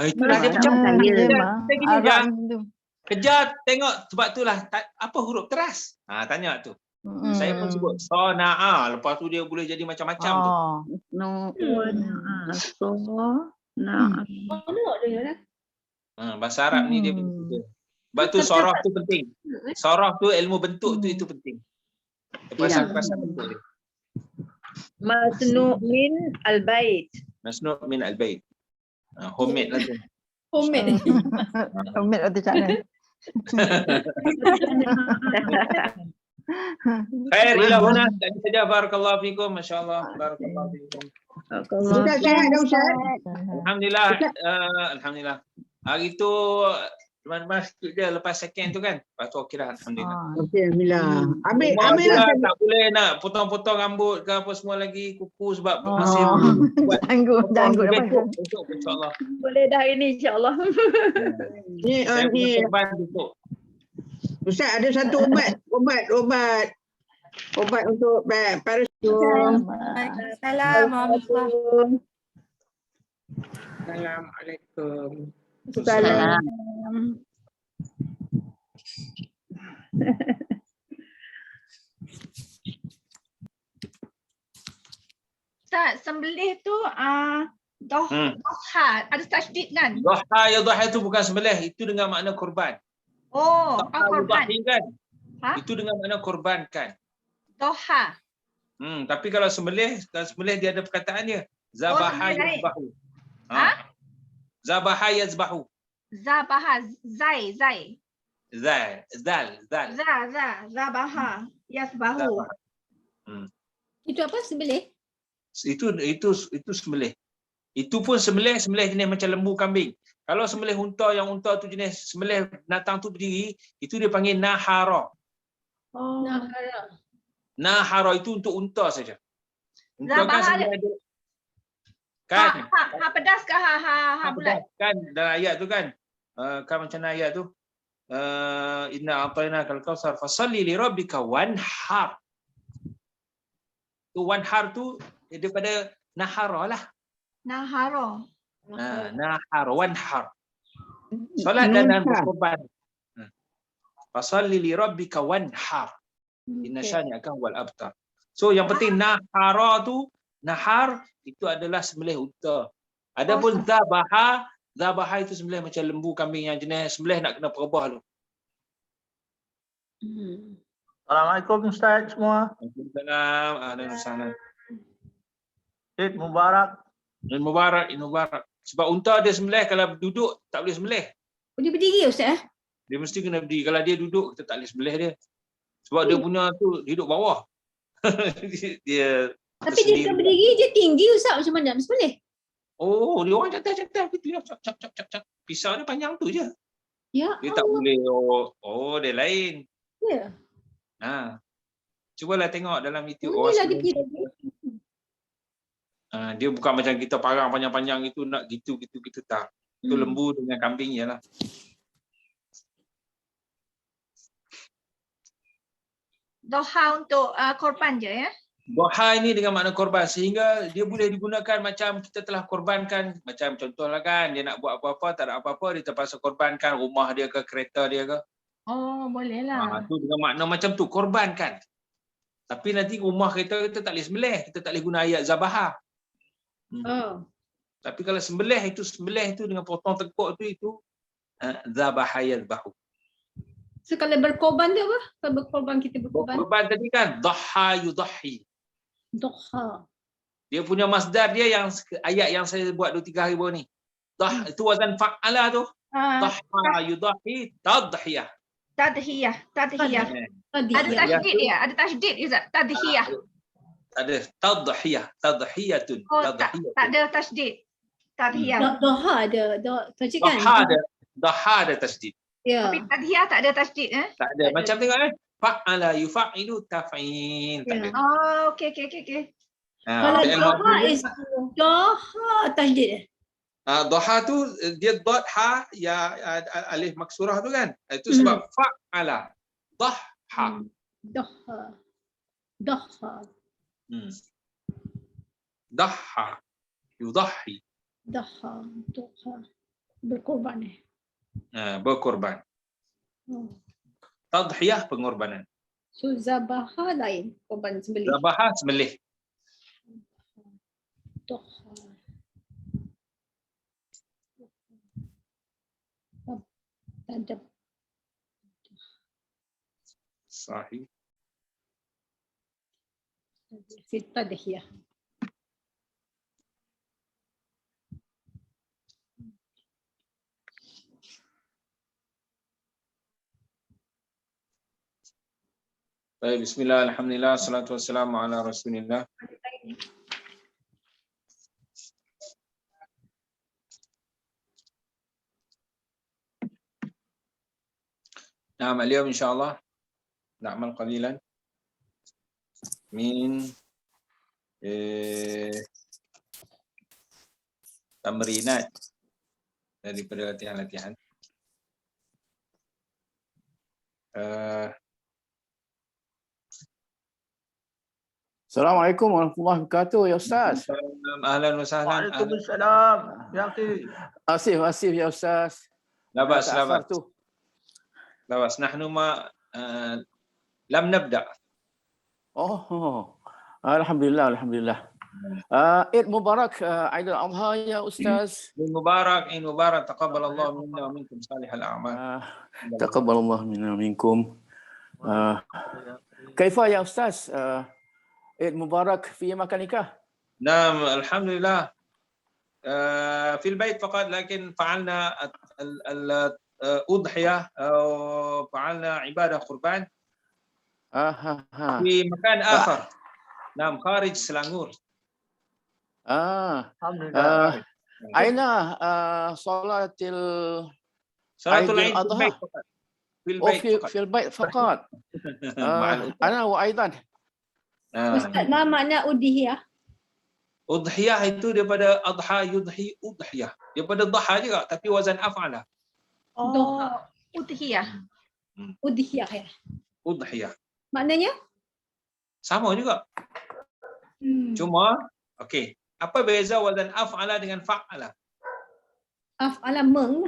Itulah dia macam kejar tengok sebab itulah apa huruf teras. Tanya tu. Saya pun sebut sana'a, lepas tu dia boleh jadi macam-macam tu. Bahasa Arab ni dia begitu. Sebab tu soroh tu penting. Soroh tu ilmu bentuk tu itu penting. Pasal bentuk dia. Masnu' min al-bait. Masnu' min al-bait. Homemade lah tu. Homemade. Homemade roti canai. Khair ila huna. Tadi saja barakallahu fikum. Masya-Allah. Barakallahu fikum. Sudah sihat dah Ustaz? Alhamdulillah. Alhamdulillah. Hari tu teman-teman sikit je lepas second tu kan. Lepas tu okey dah alhamdulillah. Okey, alhamdulillah. Ambil lah. Tak boleh nak potong-potong rambut ke apa semua lagi kuku sebab masih buat janggut besok insya-Allah. Boleh dah hari ni insya-Allah. Ni Ustaz ada satu ubat untuk parasut. Assalamualaikum. Assalamualaikum. Salam. Ustaz, sembelih tu doha, ada tasydid kan? Doha ya doha itu bukan sembelih, itu dengan makna korban. Oh, korban. Kan? Ha? Itu dengan makna korbankan. Doha. Tapi kalau sembelih dia ada perkataan dia. Zabaha yazbahu. Zabaha yazbahu. Zabaha, zai. Zal. Zabaha, yazbahu. Itu apa sembelih? Itu sembelih. Itu pun sembelih jenis macam lembu kambing. Kalau sembelih unta, yang unta tu jenis sembelih binatang tu berdiri, itu dia panggil nahara. Nahara itu untuk unta saja. Unta kan Zabah sembelih ada kan. Ha pedas ke ha bulat? Kan dalam ayat tu kan. Kan macam mana ayat tu? Inna a'tainakal kautsar fasalli li rabbika wanhar. Tu wanhar tu daripada nahara lah. Nahara. Nahar, wanhar. Solat dan berkorban. Fasalli li rabbika wanhar. Inna syani'aka wal abtar. So yang penting nahara tu, nahar itu adalah sembelih unta. Adapun zabaha itu sembelih macam lembu kambing yang jenis sembelih nak kena perebah tu. Assalamualaikum Ustaz semua. Waalaikumsalam. Ahlan wa sahlan. Eid Mubarak. Eid Mubarak, Eid Mubarak. Sebab unta dia sembelih, kalau duduk tak boleh sembelih. Dia berdiri Ustaz? Dia mesti kena berdiri. Kalau dia duduk, kita tak boleh sembelih dia. Sebab dia punya tu duduk bawah. Dia Tapi dia tak berdiri, dia tinggi Ustaz. Macam mana nak sembelih? Oh, dia orang cantik-cantik gitu ya. Cap. Pisau dia panjang tu je. Ya. Dia tak boleh. Oh, dia lain. Ya. Cubalah tengok dalam itu. Dia bukan macam kita parang panjang-panjang itu nak gitu tak. Itu lembu dengan kambing jelah. Doha untuk korban je ya. Doha ini dengan makna korban, sehingga dia boleh digunakan macam kita telah korbankan. Macam contohlah kan, dia nak buat apa-apa, tak ada apa-apa, dia terpaksa korbankan rumah dia ke, kereta dia ke. Oh, boleh lah. Itu dengan makna macam tu, korbankan. Tapi nanti rumah kereta kita tak boleh sembelih, kita tak boleh guna ayat zabaha. Tapi kalau sembelih itu dengan potong tekuk tu, itu zabaha yadbahu. So kalau berkorban tu apa? Kalau berkorban kita berkorban. Korban tadi kan dhaha yudhi. Doha. Dia punya masdar dia yang ayat yang saya buat 2-3 hari baru ni. Itu wazan fa'ala tu. Dhaha yudhi tadhiyah. Tadhiyah. Ada tasydid ya? Ada tasydid Ustaz? Tadhiyah. Ada tadhiyah, tadhiyatun. Oh, tak ada tasydid. Tadhiyah. Doha ada tasydid kan? Dhaha ada tasydid. Ya. Tapi tadhiyah tak ada tasydid Tak ada. Macam tengok fa'ala yufa'ilu taf'il. Tak ada. Oh, okey. Kalau doha is doha tasydid. Dhaha tu dia dot ha ya alif maksurah tu kan. Itu sebab fa'ala. Dhaha. Doha. Dhaha. Yudhi. Doha. Berkorban berkorban. Tadhiyah pengorbanan. So zabaha lain, korban sembelih. Zabaha sembelih. Tadab. Sahih. Tadhiyah. Baik, bismillah, alhamdulillah, salatu wassalamu ala rasulillah. Nah, اليوم إن شاء الله نعمل قليلا من تمرينات daripada latihan-latihan. Assalamualaikum warahmatullahi wabarakatuh ya Ustaz. Ahlan wa sahlan. Waalaikumsalam. Ya akhi. Asif ya Ustaz. Labas. نحن ما لم نبدأ. Alhamdulillah. Eid Mubarak, Eid al-Adha ya Ustaz. Eid Mubarak, taqabbalallahu minna wa minkum salihal a'mal. Taqabbalallahu minna wa minkum. Kaifa ya Ustaz? Eid Mubarak في مكانك؟ نعم الحمد لله في البيت فقط لكن فعلنا الأضحية وفعلنا عبادة قربان في مكان آخر. نعم خارج سلانغور. Alhamdulillah. Aina salatil Salatul Aidil Aid fil Adha. bait faqat. Fil Oh, bait faqat. fil bait faqat. Ma'al udhiyah. Ana wa aidan. Ustaz, ma makna udhiyah? Udhiyah itu daripada adha yudhi udhiyah. Daripada dhaha juga tapi wazan af'ala. Oh, udhiyah. Udhiyah ya. Udhiyah. Maknanya? Sama juga. Cuma okey, apa beza wazan af'ala dengan fa'ala? Af'ala meng.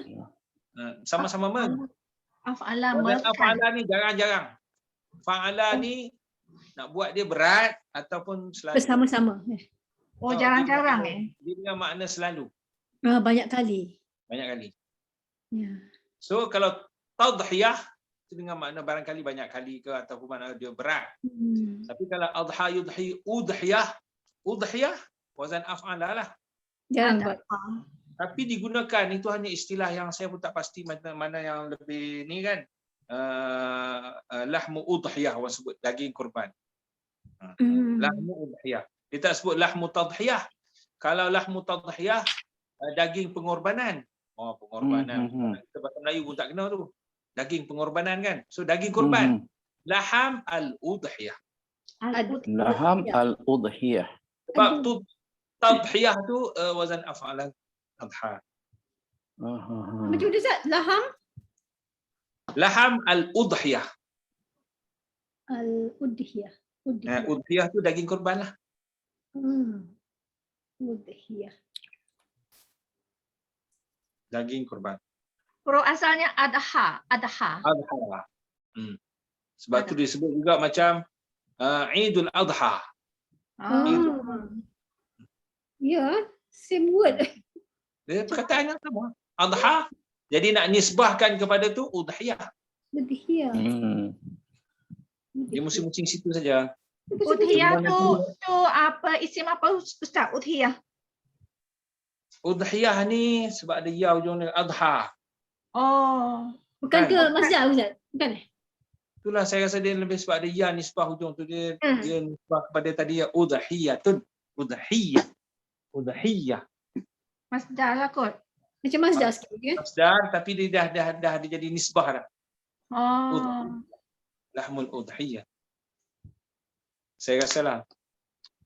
Sama-sama meng. Af'ala Wazan makan. af'ala ni jarang-jarang. Fa'ala ni nak buat dia berat ataupun selalu. Bersama-sama. Oh, jarang-jarang Dia dengan makna selalu. Banyak kali. Banyak kali. Ya. So kalau tadhiyah itu dengan makna barangkali banyak kali ke ataupun makna dia berat. Tapi kalau adha yudhi udhiyah wazan af'ala lah. Jarang buat. Tapi digunakan itu hanya istilah yang saya pun tak pasti mana yang lebih ni kan. Lahmu udhiyah orang sebut daging kurban. Lahmu udhiyah. Dia tak sebut lahmu tadhiyah. Kalau lahmu tadhiyah daging pengorbanan. Oh, pengorbanan. Kita bahasa Melayu pun tak kena tu. Daging pengorbanan kan. So daging kurban. Laham al-udhiyah. Laham al-udhiyah. Sebab tu tadhiyah tu wazan af'ala adha. Macam tu Ustaz, laham? Laham al-udhiyah. Al-udhiyah. Udhiyah tu daging kurban lah. Udhiyah. Daging kurban. Huruf asalnya adha. Adha. Sebab tu disebut juga macam Eidul Adha. Ya, same word. Dia perkataan yang sama. Adha. Jadi nak nisbahkan kepada tu udhiyah. Udhiyah. Dia musim-musim situ saja. Udhiyah tu apa isim apa Ustaz? Udhiyah. Udhiyah ni sebab ada ya hujung dia adha. Oh. Bukan ke masdar Ustaz? Bukan eh? Itulah saya rasa dia lebih sebab ada ya nisbah hujung tu dia nisbah kepada tadi ya udhiyatun. Udhiyah. Masdar lah kot. Macam masdar sikit kan? Masdar tapi dia dah jadi nisbah dah. Oh. Lahmul udhiyah. Saya rasa lah.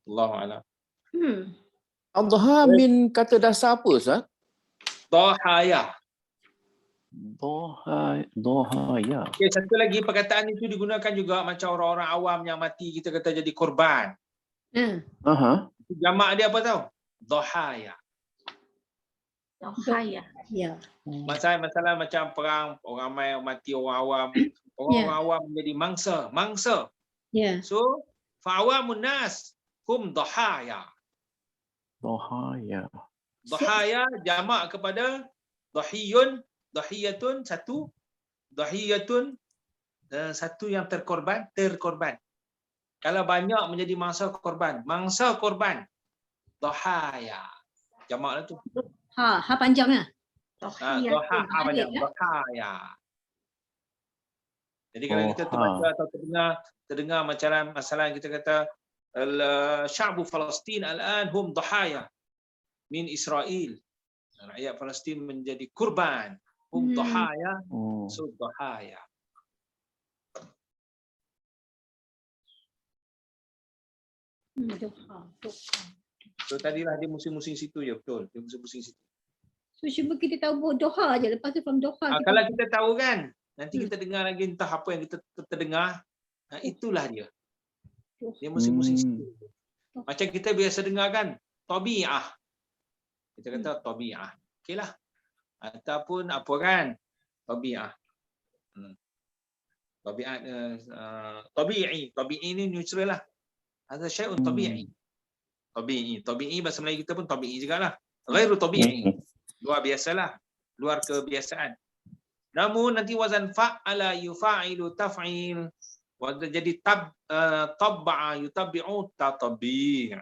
Allahu a'lam. Adha min kata dasar apa Ustaz? Dhahaya. Dhahaya. Okay, satu lagi perkataan itu digunakan juga macam orang-orang awam yang mati kita kata jadi korban. Jamak dia apa tahu? Dhahaya. Dhahaya. Ya. Masalah macam perang, orang ramai mati orang awam. Orang awam menjadi mangsa. Ya. So, fa'awamun nas hum dhahaya. Dhahaya jamak kepada dhahiyatun satu, dhahiyatun satu yang terkorban. Kalau banyak menjadi mangsa korban. Dhahaya. Jamak tu. Ha panjangnya. Dhahaya. Jadi kalau kita terbaca atau terdengar macam masalah yang kita kata Sya'bu Palestin al-an hum dhahaya min Israel. Rakyat Palestin menjadi kurban. Hum dhahaya. So dhahaya. So tadilah dia musim-musim situ je betul. Dia musim-musim situ. So cuba kita tahu Doha aja, lepas tu from Doha. Kalau kita tahu kan, nanti kita dengar lagi entah apa yang kita terdengar. Itulah dia. Dia musim-musim situ. Macam kita biasa dengar kan, tabi'ah. Kita kata tabi'ah. Okeylah. Ataupun apa kan? Tabi'ah. Tabi'ah tabi'i. Tabi'i ni neutral lah. Ada syai'un tabi'i. Tabi'i bahasa Melayu kita pun tabi'i jugalah. Ghairu tabi'i. Luar biasalah. Luar kebiasaan. Namun nanti wazan fa'ala yufa'ilu taf'il. Jadi tabba'a yutabbi'u tatbi'.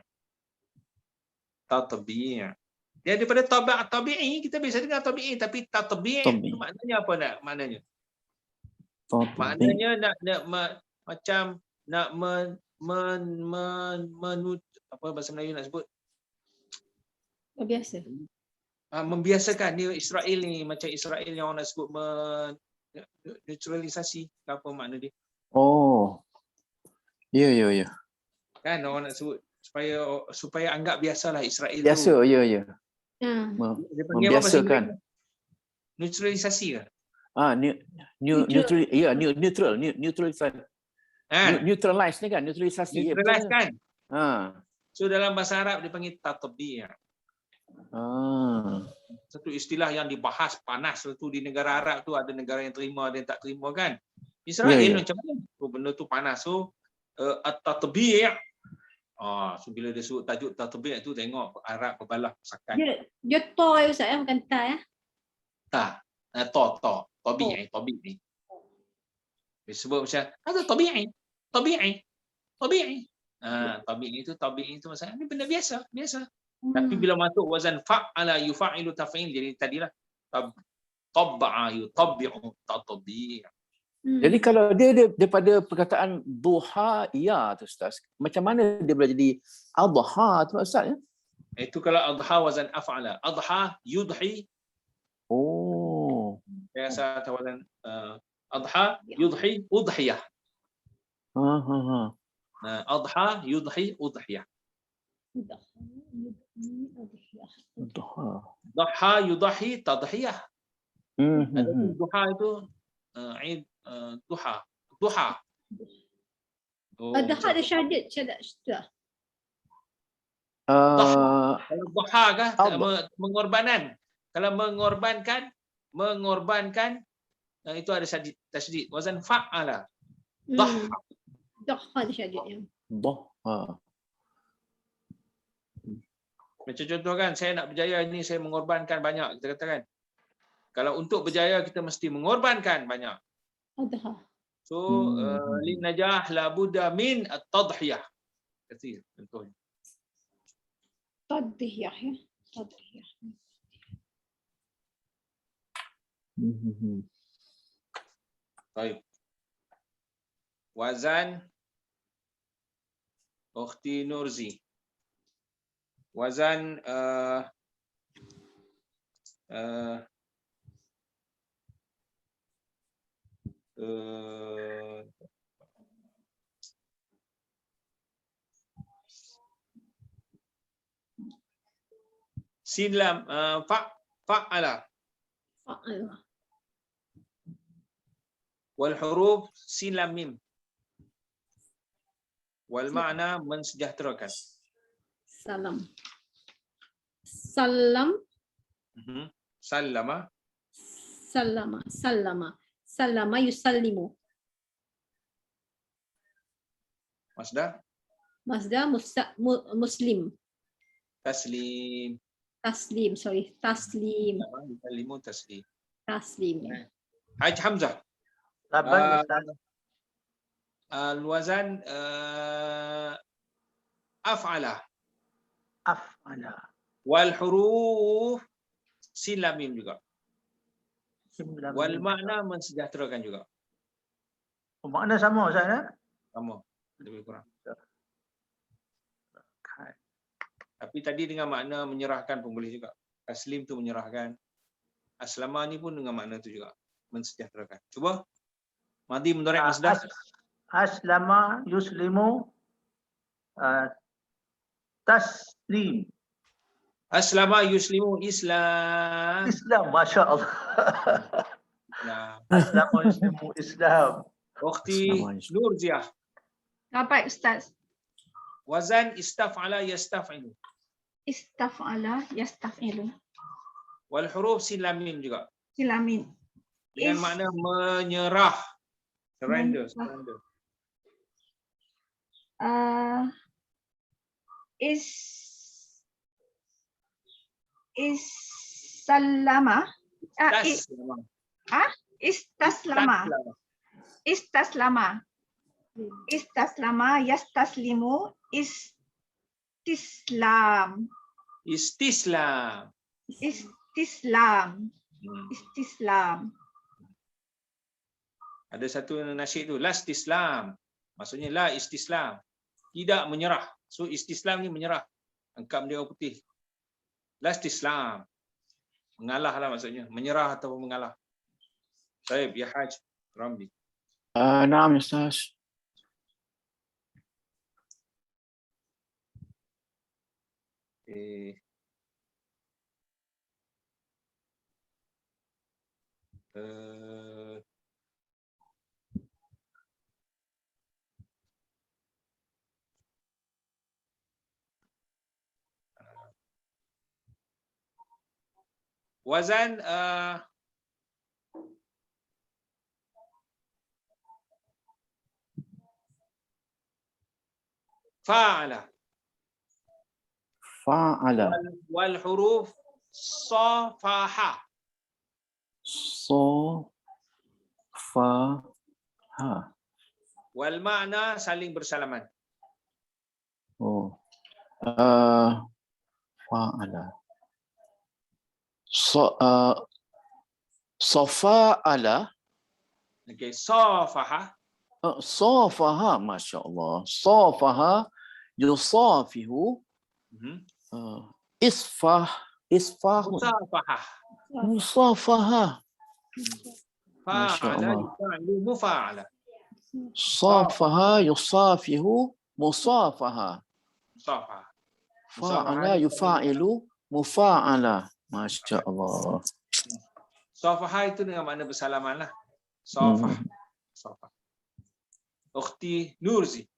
Dia daripada tabi'i kita biasa dengar tabi'i tapi tatbi' itu maknanya apa nak maknanya? Maknanya nak macam nak apa bahasa Melayu nak sebut Biasa. Membiasakan ni Israel ni, macam Israel yang orang nak sebut neutralisasi, apa makna dia? Oh. Ya, ya, ya. Kan orang nak sebut supaya anggap biasalah Israel Biasa, tu. ya, ya. Dia panggil apa bahasa Membiasakan. Inggeris? Neutralisasi ke? Neutralisasi. Neutralize ni kan, neutralisasi. Neutralize kan? Ha. So dalam bahasa Arab dia panggil tatbi'. Satu istilah yang dibahas panas tu di negara Arab tu, ada negara yang terima, ada yang tak terima kan. Israel macam mana? Benda tu panas. So at-tatbi'. So bila dia sebut tajuk tatbi' tu, tengok Arab berbalah masakan. Dia to ya Ustaz, bukan ta ya? Ta. Tabi'i ni. Dia sebut macam ada tabi'i. Tabi'i itu maksudnya ni benda biasa. Tapi bila masuk wazan fa'ala yufa'ilu taf'il, jadi tadilah tabba'a yutabbi'u tatbi'. Jadi kalau dia daripada perkataan duha ya tu Ustaz, macam mana dia boleh jadi adha tu Ustaz ya? Itu kalau adha wazan af'ala. Adha yudhi. Oh. Biasa wazan adha yudhi udhiyah. Adha yudhi udhiyah. Dhaha yudahi tadhiyah. Duha itu Eid duha. Adha ada syahadat sudah. Kalau duha kah mengorbanan. Kalau mengorbankan itu ada tasydid. Wazan fa'ala. Dhaha. Dhaha ada syahadat ya. Dhaha. Macam contoh kan, saya nak berjaya ini, saya mengorbankan banyak, kita katakan. Kalau untuk berjaya, kita mesti mengorbankan banyak. So, lin najah la budda min at-tadhiyah. Kathir, contohnya. Tadhiyah ya. Tadhiyah. Baik. Wazan Ukhti Nurzi. Wazan sin lam fa'ala wal huruf sin lam mim wal ma'na mensejahterakan. Salam. Sallama yusallimu. Masdar muslim. Taslim. Taslim. Yusallimu taslim. Taslim. Haj Hamzah. Al-wazan af'ala. Wal huruf sin lam mim juga. Wal makna mensejahterakan juga. Makna sama Ustaz ya? Sama, lebih kurang. Tapi tadi dengan makna menyerahkan pun boleh juga. Taslim tu menyerahkan. Aslama ni pun dengan makna tu juga, mensejahterakan. Cuba. Madhi mudhari' masdar. Aslama yuslimu taslim. Aslama yuslimu Islam. Masya Allah. Aslama yuslimu Islam. Ukhti Nurziah. Dapat Ustaz. Wazan istaf'ala yastaf'ilu. Istaf'ala yastaf'ilu. Wal huruf sin lam mim juga. Sin lam mim. Dengan makna menyerah. Surrender. Istaslama. Istaslama yastaslimu istislam. Ada satu nasyid tu, la istislam. Maksudnya la istislam. Tidak menyerah. So istislam ni menyerah. Angkat bendera putih. Islam. Mengalah lah maksudnya. Menyerah atau mengalah. Baik, ya Haj Ramli. Naam Ustaz. Wazan fa'ala. Fa'ala. Wal huruf safaha. Safaha. Wal makna saling bersalaman. Oh. Fa'ala. Safa'ala. Okey, safaha. Safaha, Masya Allah. Safaha yusafihu. Isfahu. Musafaha. Musafaha. Fa'ala Allah. yufa'ilu mufa'ala. Safaha yusafihu musafaha. Musafaha. Fa'ala yufa'ilu mufa'ala. Masya Allah. Safaha itu dengan makna bersalaman lah. Safaha. Safaha. Ukhti Nurzi.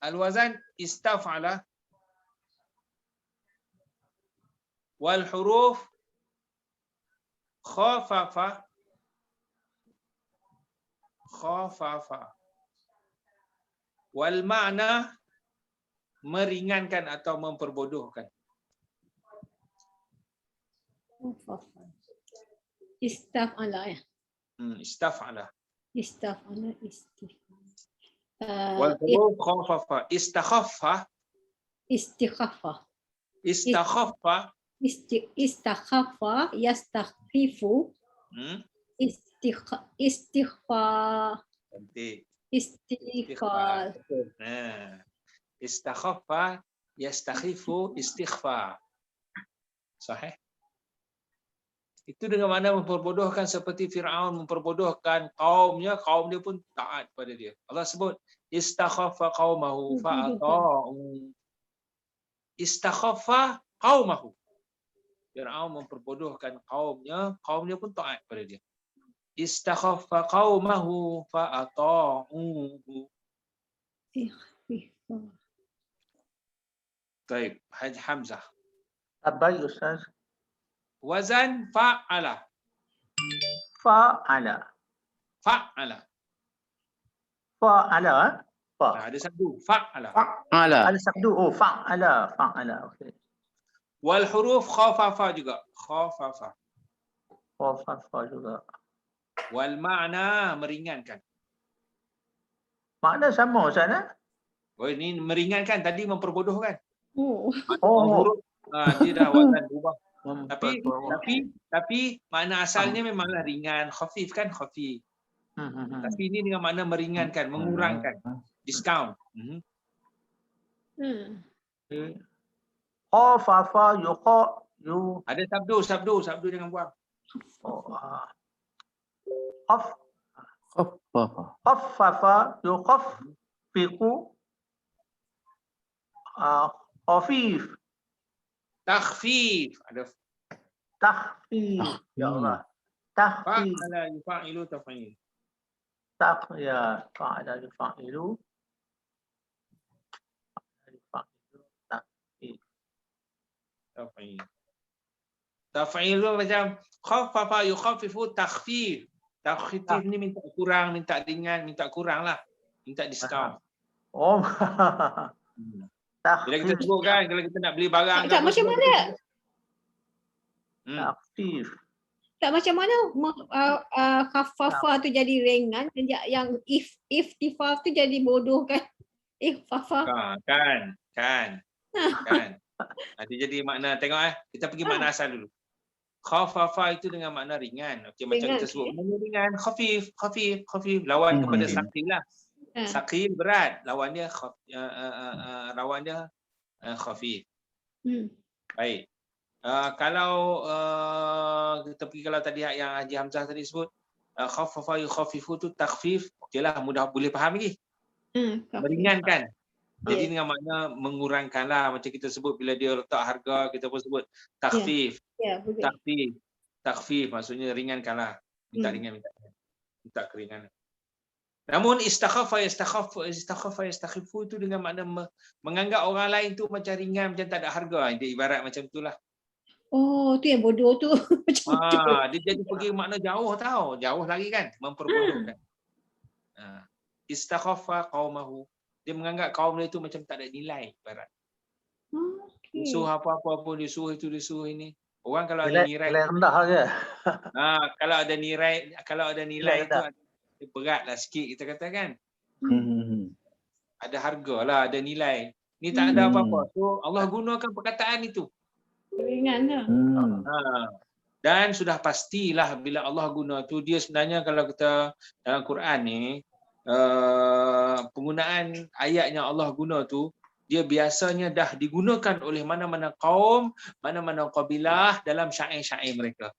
Al-wazan istaf'ala wal huruf khafafa wal makna meringankan atau memperbodohkan. Istaf'ala ya. Istaf'ala. Istaf'ala wal huruf khafafa istakhaffa istakhaffa istakhaffa yastakhifu istighfar. Istakhaffa yastakhifu istighfar. Sahih? Itu dengan makna memperbodohkan seperti Fir'aun memperbodohkan kaumnya, kaum dia pun taat pada dia. Allah sebut istakhaffa qaumahu fa'ata'u. Istakhaffa qaumahu. Fir'aun memperbodohkan kaumnya, kaumnya pun taat pada dia. Istakhaffa qaumahu fa'ata'uhu. Baik, Haj Hamzah. Baik Ustaz. Wazan fa'ala. Fa'ala. Fa'ala. Fa'ala. Ada satu fa'ala. Ada satu. Oh, fa'ala. Fa'ala. Okey. Wal huruf khafafa juga. Khafafa. Khafafa juga. Wal makna meringankan. Makna sama Ustaz eh? Oh, ini meringankan, tadi memperbodohkan. Oh. Huruf dia dah wazan berubah. Tapi makna asalnya memanglah ringan, khafif kan khafif. Tapi ini dengan makna meringankan, mengurangkan, discount. Khafafa ada sabdu jangan buang. Khaffafa yukhaffifu khafif. Takhfif. Ada takhfif. Ya Allah. Takhfif. Fa'ala yufa'ilu taf'il. Ya, fa'ala yufa'ilu. Taf'il. Taf'il tu macam khaffafa yukhaffifu takhfif. Takhfif ni minta kurang, minta ringan, minta kurang lah. Minta diskaun. Oh. Bila kita sebut kan, kalau kita nak beli barang Tak macam mana? Takhfif. Tak macam mana khaffafa tu jadi ringan, yang iftifaf tu jadi bodoh kan? Ikhfafa. Kan. Nanti jadi makna, tengok kita pergi makna asal dulu. Khafafa itu dengan makna ringan. Okey, macam Ringan, kita sebut makna ringan, khafif. Lawan kepada saqil lah. Saqil berat, lawan dia khafif. Baik. Kalau kita pergi kalau tadi yang Haji Hamzah tadi sebut khaffafa yukhafifu tu takhfif, okeylah, mudah boleh faham lagi. Meringankan. Jadi dengan makna mengurangkanlah, macam kita sebut bila dia letak harga, kita pun sebut takhfif. Takhfif maksudnya ringankanlah. Minta keringanan. Namun istakhafa yastakhifu itu dengan makna menganggap orang lain tu macam ringan, macam tak ada harga. Dia ibarat macam itulah. Oh, tu yang bodoh tu. Dia jadi pergi makna jauh tau. Jauh lagi kan, memperbodohkan. Istakhafa qaumahu. Dia menganggap kaum dia tu macam tak ada nilai ibarat. Dia suruh apa-apa pun, dia suruh itu, dia suruh ini. Orang kalau ada nilai rendah je. Kalau ada nilai itu beratlah sikit kita katakan. Ada harga lah, ada nilai. Ni tak ada apa-apa. So Allah gunakan perkataan itu. Ringan lah. Dan sudah pastilah bila Allah guna tu, dia sebenarnya kalau kita dalam Quran ni penggunaan ayat yang Allah guna tu, dia biasanya dah digunakan oleh mana-mana kaum, mana-mana kabilah dalam syair-syair mereka.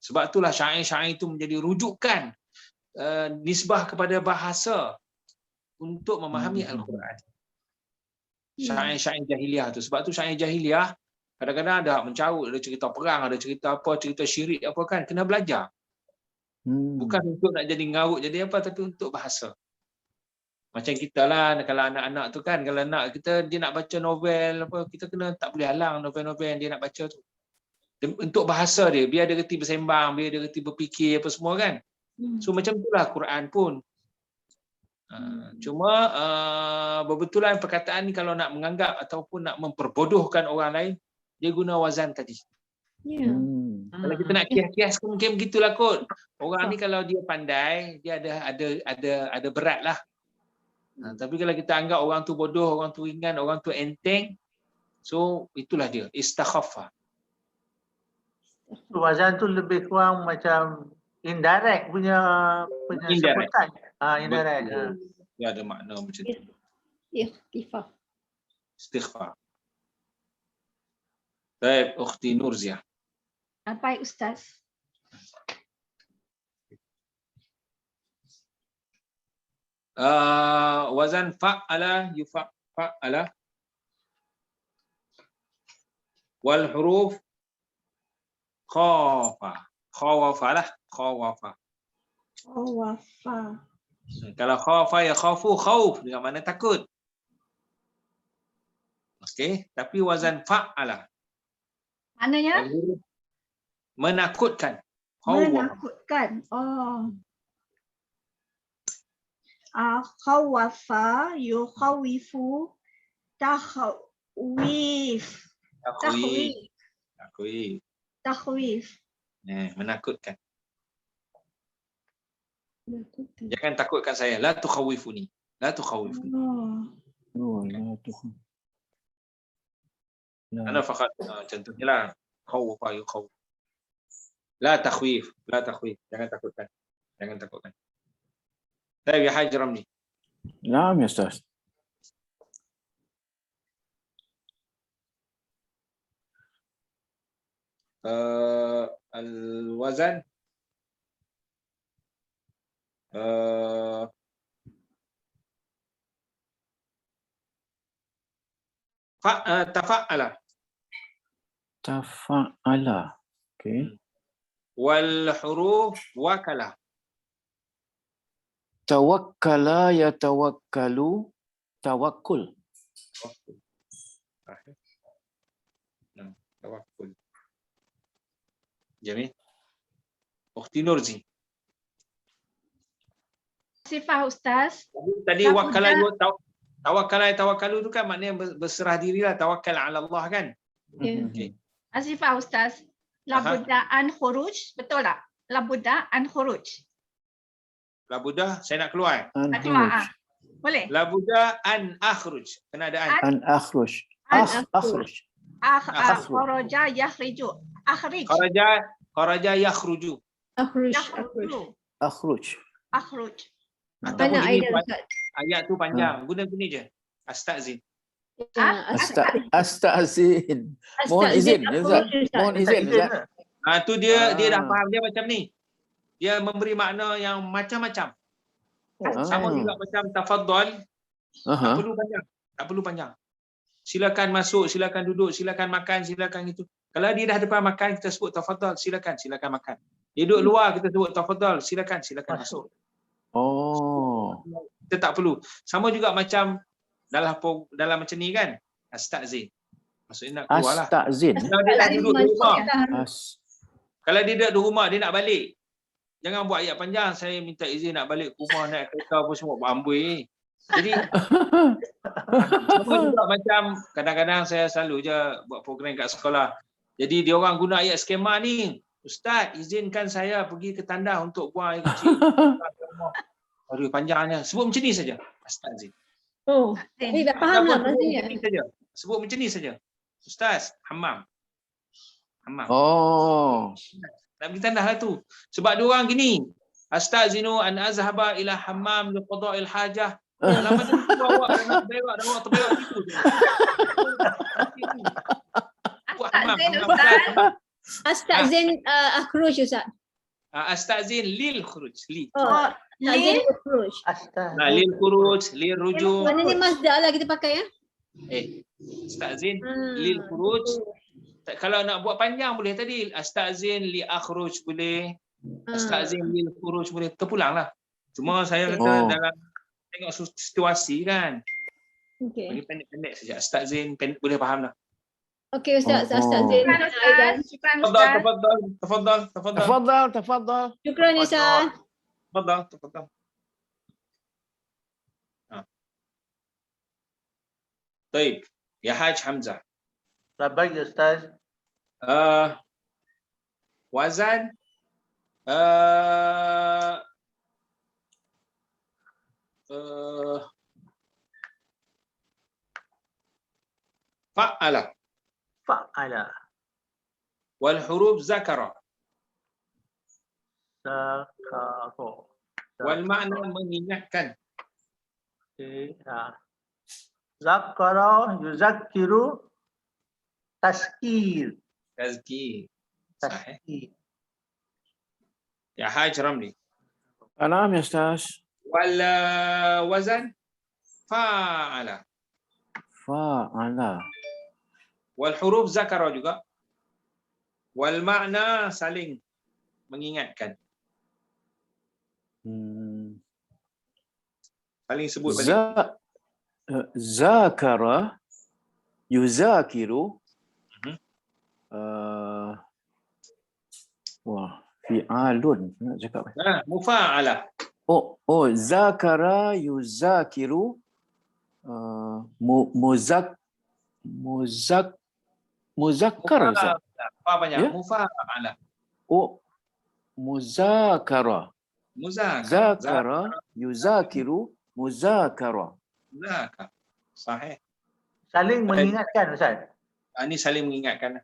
Sebab itulah syair-syair itu menjadi rujukan nisbah kepada bahasa untuk memahami Al-Quran. Syair-syair jahiliah tu. Sebab tu syair jahiliah kadang-kadang ada mencarut, ada cerita perang, ada cerita apa, cerita syirik apa kan, kena belajar. Bukan untuk nak jadi ngarut jadi apa, tapi untuk bahasa. Macam kita lah, kalau anak-anak tu kan, kalau anak kita dia nak baca novel apa, kita kena tak boleh halang novel-novel yang dia nak baca tu. Untuk bahasa dia, biar dia reti bersembang, biar dia reti berfikir apa semua kan. So macam itulah Quran pun. Cuma berbetulan perkataan ni kalau nak menganggap ataupun nak memperbodohkan orang lain, dia guna wazan tadi. Kalau kita nak kias-kias mungkin begitulah kot. Orang ni kalau dia pandai, dia ada berat lah. Tapi kalau kita anggap orang tu bodoh, orang tu ringan, orang tu enteng, so itulah dia, istakhafa. Wazan tu lebih kurang macam indirect punya sebutan. Indirect. Dia ada makna macam tu. Istighfar. Baik, Ukhti Nurziah. Baik, Ustaz. Wazan fa'ala yufa'ala wal huruf khawafa. Khawafa. Kalau khawafa ya khafu, khauf dengan mana takut. Okey, tapi wazan fa'ala maknanya menakutkan. Menakutkan. Khawafa yukhawifu takhwif. Menakutkan. Jangan takutkan saya. La tukhawifuni. La tukhawifuni. Ana faqat contohnya lah. Khawafa yukhawif. La takhwif. Jangan takutkan. Baik, ya Haji Ramli. Naam ya Ustaz. Al-wazan tafa'ala. Okey. Wal huruf wakala. Tawakkala yatawakkalu, tawakkul. Tawakkul. Jamil. Ukhti Nurzi. Sifah Ustaz. Tadi tawakkalu tu kan maknanya berserah dirilah, tawakkal ala Allah kan? Asifah Ustaz. Labudda an khuruj. Betul tak? Labudda an khuruj. Labudah saya nak keluar. Nak keluar. Boleh? Labudah an akhruj. Kena ada an. An akhruj. Akhruj. Kharaja yakhriju. Akhrij. Kharaja yakhruju. Akhruj. Akhruj. Akhruj. Ataupun Mana gini, idea Ustaz? ayat tu panjang. Guna gini je. Astazin. Astazin. Mohon izin, Ustaz. Mohon izin, Ustaz. Tu dia dah faham, dia macam ni. Dia memberi makna yang macam-macam. Sama juga macam tafaddal. Tak perlu panjang. Tak perlu panjang. Silakan masuk, silakan duduk, silakan makan, silakan itu. Kalau dia dah depan makan, kita sebut tafaddal, silakan makan. Dia duduk luar, kita sebut tafaddal, silakan masuk. Kita tak perlu. Sama juga macam dalam macam ni kan. Astazin. Maksudnya nak keluar lah. Astazin. Kalau dia dah duduk di rumah. Kalau dia duduk di rumah, dia nak balik. Jangan buat ayat panjang, saya minta izin nak balik ke rumah, naik kereta apa semua, beramboi. Jadi, sama juga macam kadang-kadang saya selalu je buat program kat sekolah. Jadi, dia orang guna ayat skema ni. Ustaz, izinkan saya pergi ke tandas untuk buang air kecil. Aduh, panjangnya. Sebut macam ni saja. Astazin. Oh, dah faham lah maksudnya. Sebut macam ni saja. Ustaz, hammam. Nak pergi tandas lah tu. Sebab dia orang gini. Astazinu an azhaba ila hammam li qada'il hajah. Lama tu bawa terbewak gitu. Astazin akhruj Ustaz. Astazin lil khuruj. Lil khuruj. Lil khuruj, lil rujuk. Mana ni masdar lah kita pakai ya? Astazin lil khuruj. Kalau nak buat panjang boleh tadi. Astazin li akhruj boleh. Astazin lil khuruj boleh. Terpulanglah. Cuma saya kata dalam tengok situasi kan. Bagi pendek-pendek saja. Astazin boleh faham lah. Okey Ustaz, Astazin. Tafadhal. Syukran Ustaz. Tafadhal. Baik. Ya Haj Hamzah. Baik Ustaz. Wazan fa'ala. Wal huruf zakara. Wal makna mengingatkan. Zakara yuzakkiru tazkir. Ya Haj Ramli. Naam ya Ustaz. Wal wazan fa'ala. Wal huruf zakara juga. Wal makna saling mengingatkan. Saling sebut balik. Zakara yuzakiru. Fi'alun nak cakap. Mufa'ala. Zakara yuzakiru muzakkar. Apa banyak? Mufa'ala. Muzakara. Zakara yuzakiru muzakara. Sahih. Saling mengingatkan Ustaz. Ini saling mengingatkan.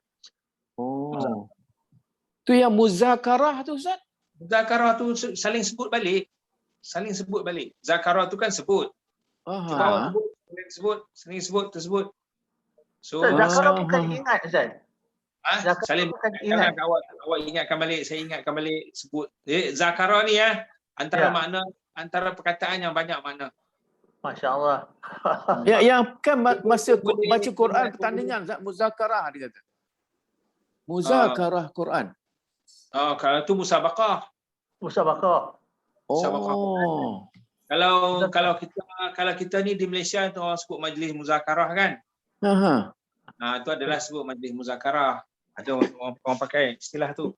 Tu yang muzakarah tu Ustaz? Muzakarah tu saling sebut balik. Zakarah tu kan sebut. Sering sebut, tersebut. So zakarah bukan ingat Ustaz. Saling bukan ingat. Awak ingatkan balik, saya ingatkan balik, sebut. Zakarah ni antara makna, antara perkataan yang banyak makna. Masya-Allah. Yang kan masa baca Quran pertandingan muzakarah dia kata. Muzakarah Quran. Kalau tu musabaqah. Kalau kita ni di Malaysia tu orang sebut majlis muzakarah kan? Itu adalah sebut majlis muzakarah. Ada orang pakai istilah tu.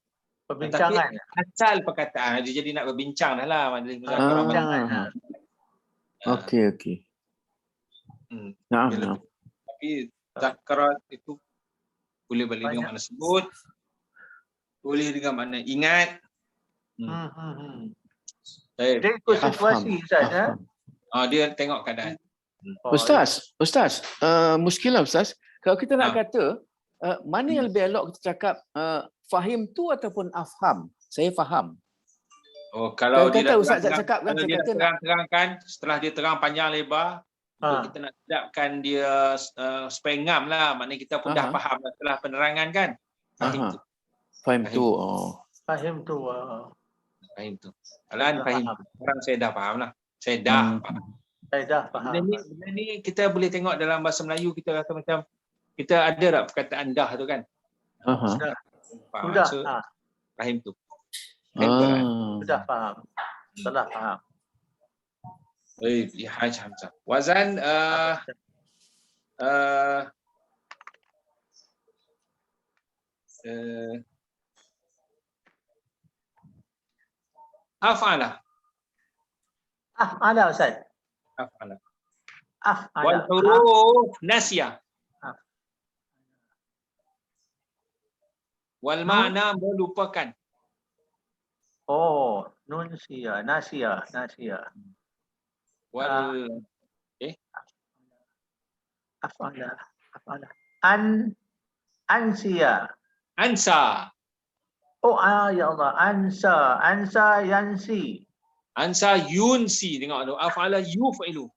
Perbincangan. Tapi asal perkataan dia jadi nak berbincang dah lah majlis muzakarah. Okey. Naam. Tapi zakarah itu boleh balik dengan mana sebut. Boleh dengan makna ingat. Dia ikut situasi Ustaz ya. Dia tengok keadaan. Ustaz, muskilah Ustaz. Kalau kita nak kata mana yang lebih elok kita cakap fahim tu ataupun afham? Saya faham. Kalau dia kata dah Ustaz cakap kan, kalau dia dah terangkan, setelah dia terang panjang lebar, kita nak sedapkan dia supaya ngam lah. Maknanya kita pun dah faham setelah penerangan kan. Fahim tu. Fahim tu. Fahim tu. Fahim tu. Alan fahim. Sekarang saya dah faham lah. Saya dah faham. Saya dah faham. Benda ni kita boleh tengok dalam bahasa Melayu, kita rasa macam kita ada tak perkataan dah tu kan? Sudah. Fahim tu. Sudah faham. Telah faham. Ya, Hamzah. Wazan af'ala. Af'ala Ustaz. Af'ala. Af'ala. Wal huruf nasiya. Wal makna melupakan. Nunsia, nasia. Wal af'ala. Ansia. Ansa. Ya Allah. Ansa yansi. Ansa yunsi. Tengok tu. Af'ala yuf'ilu.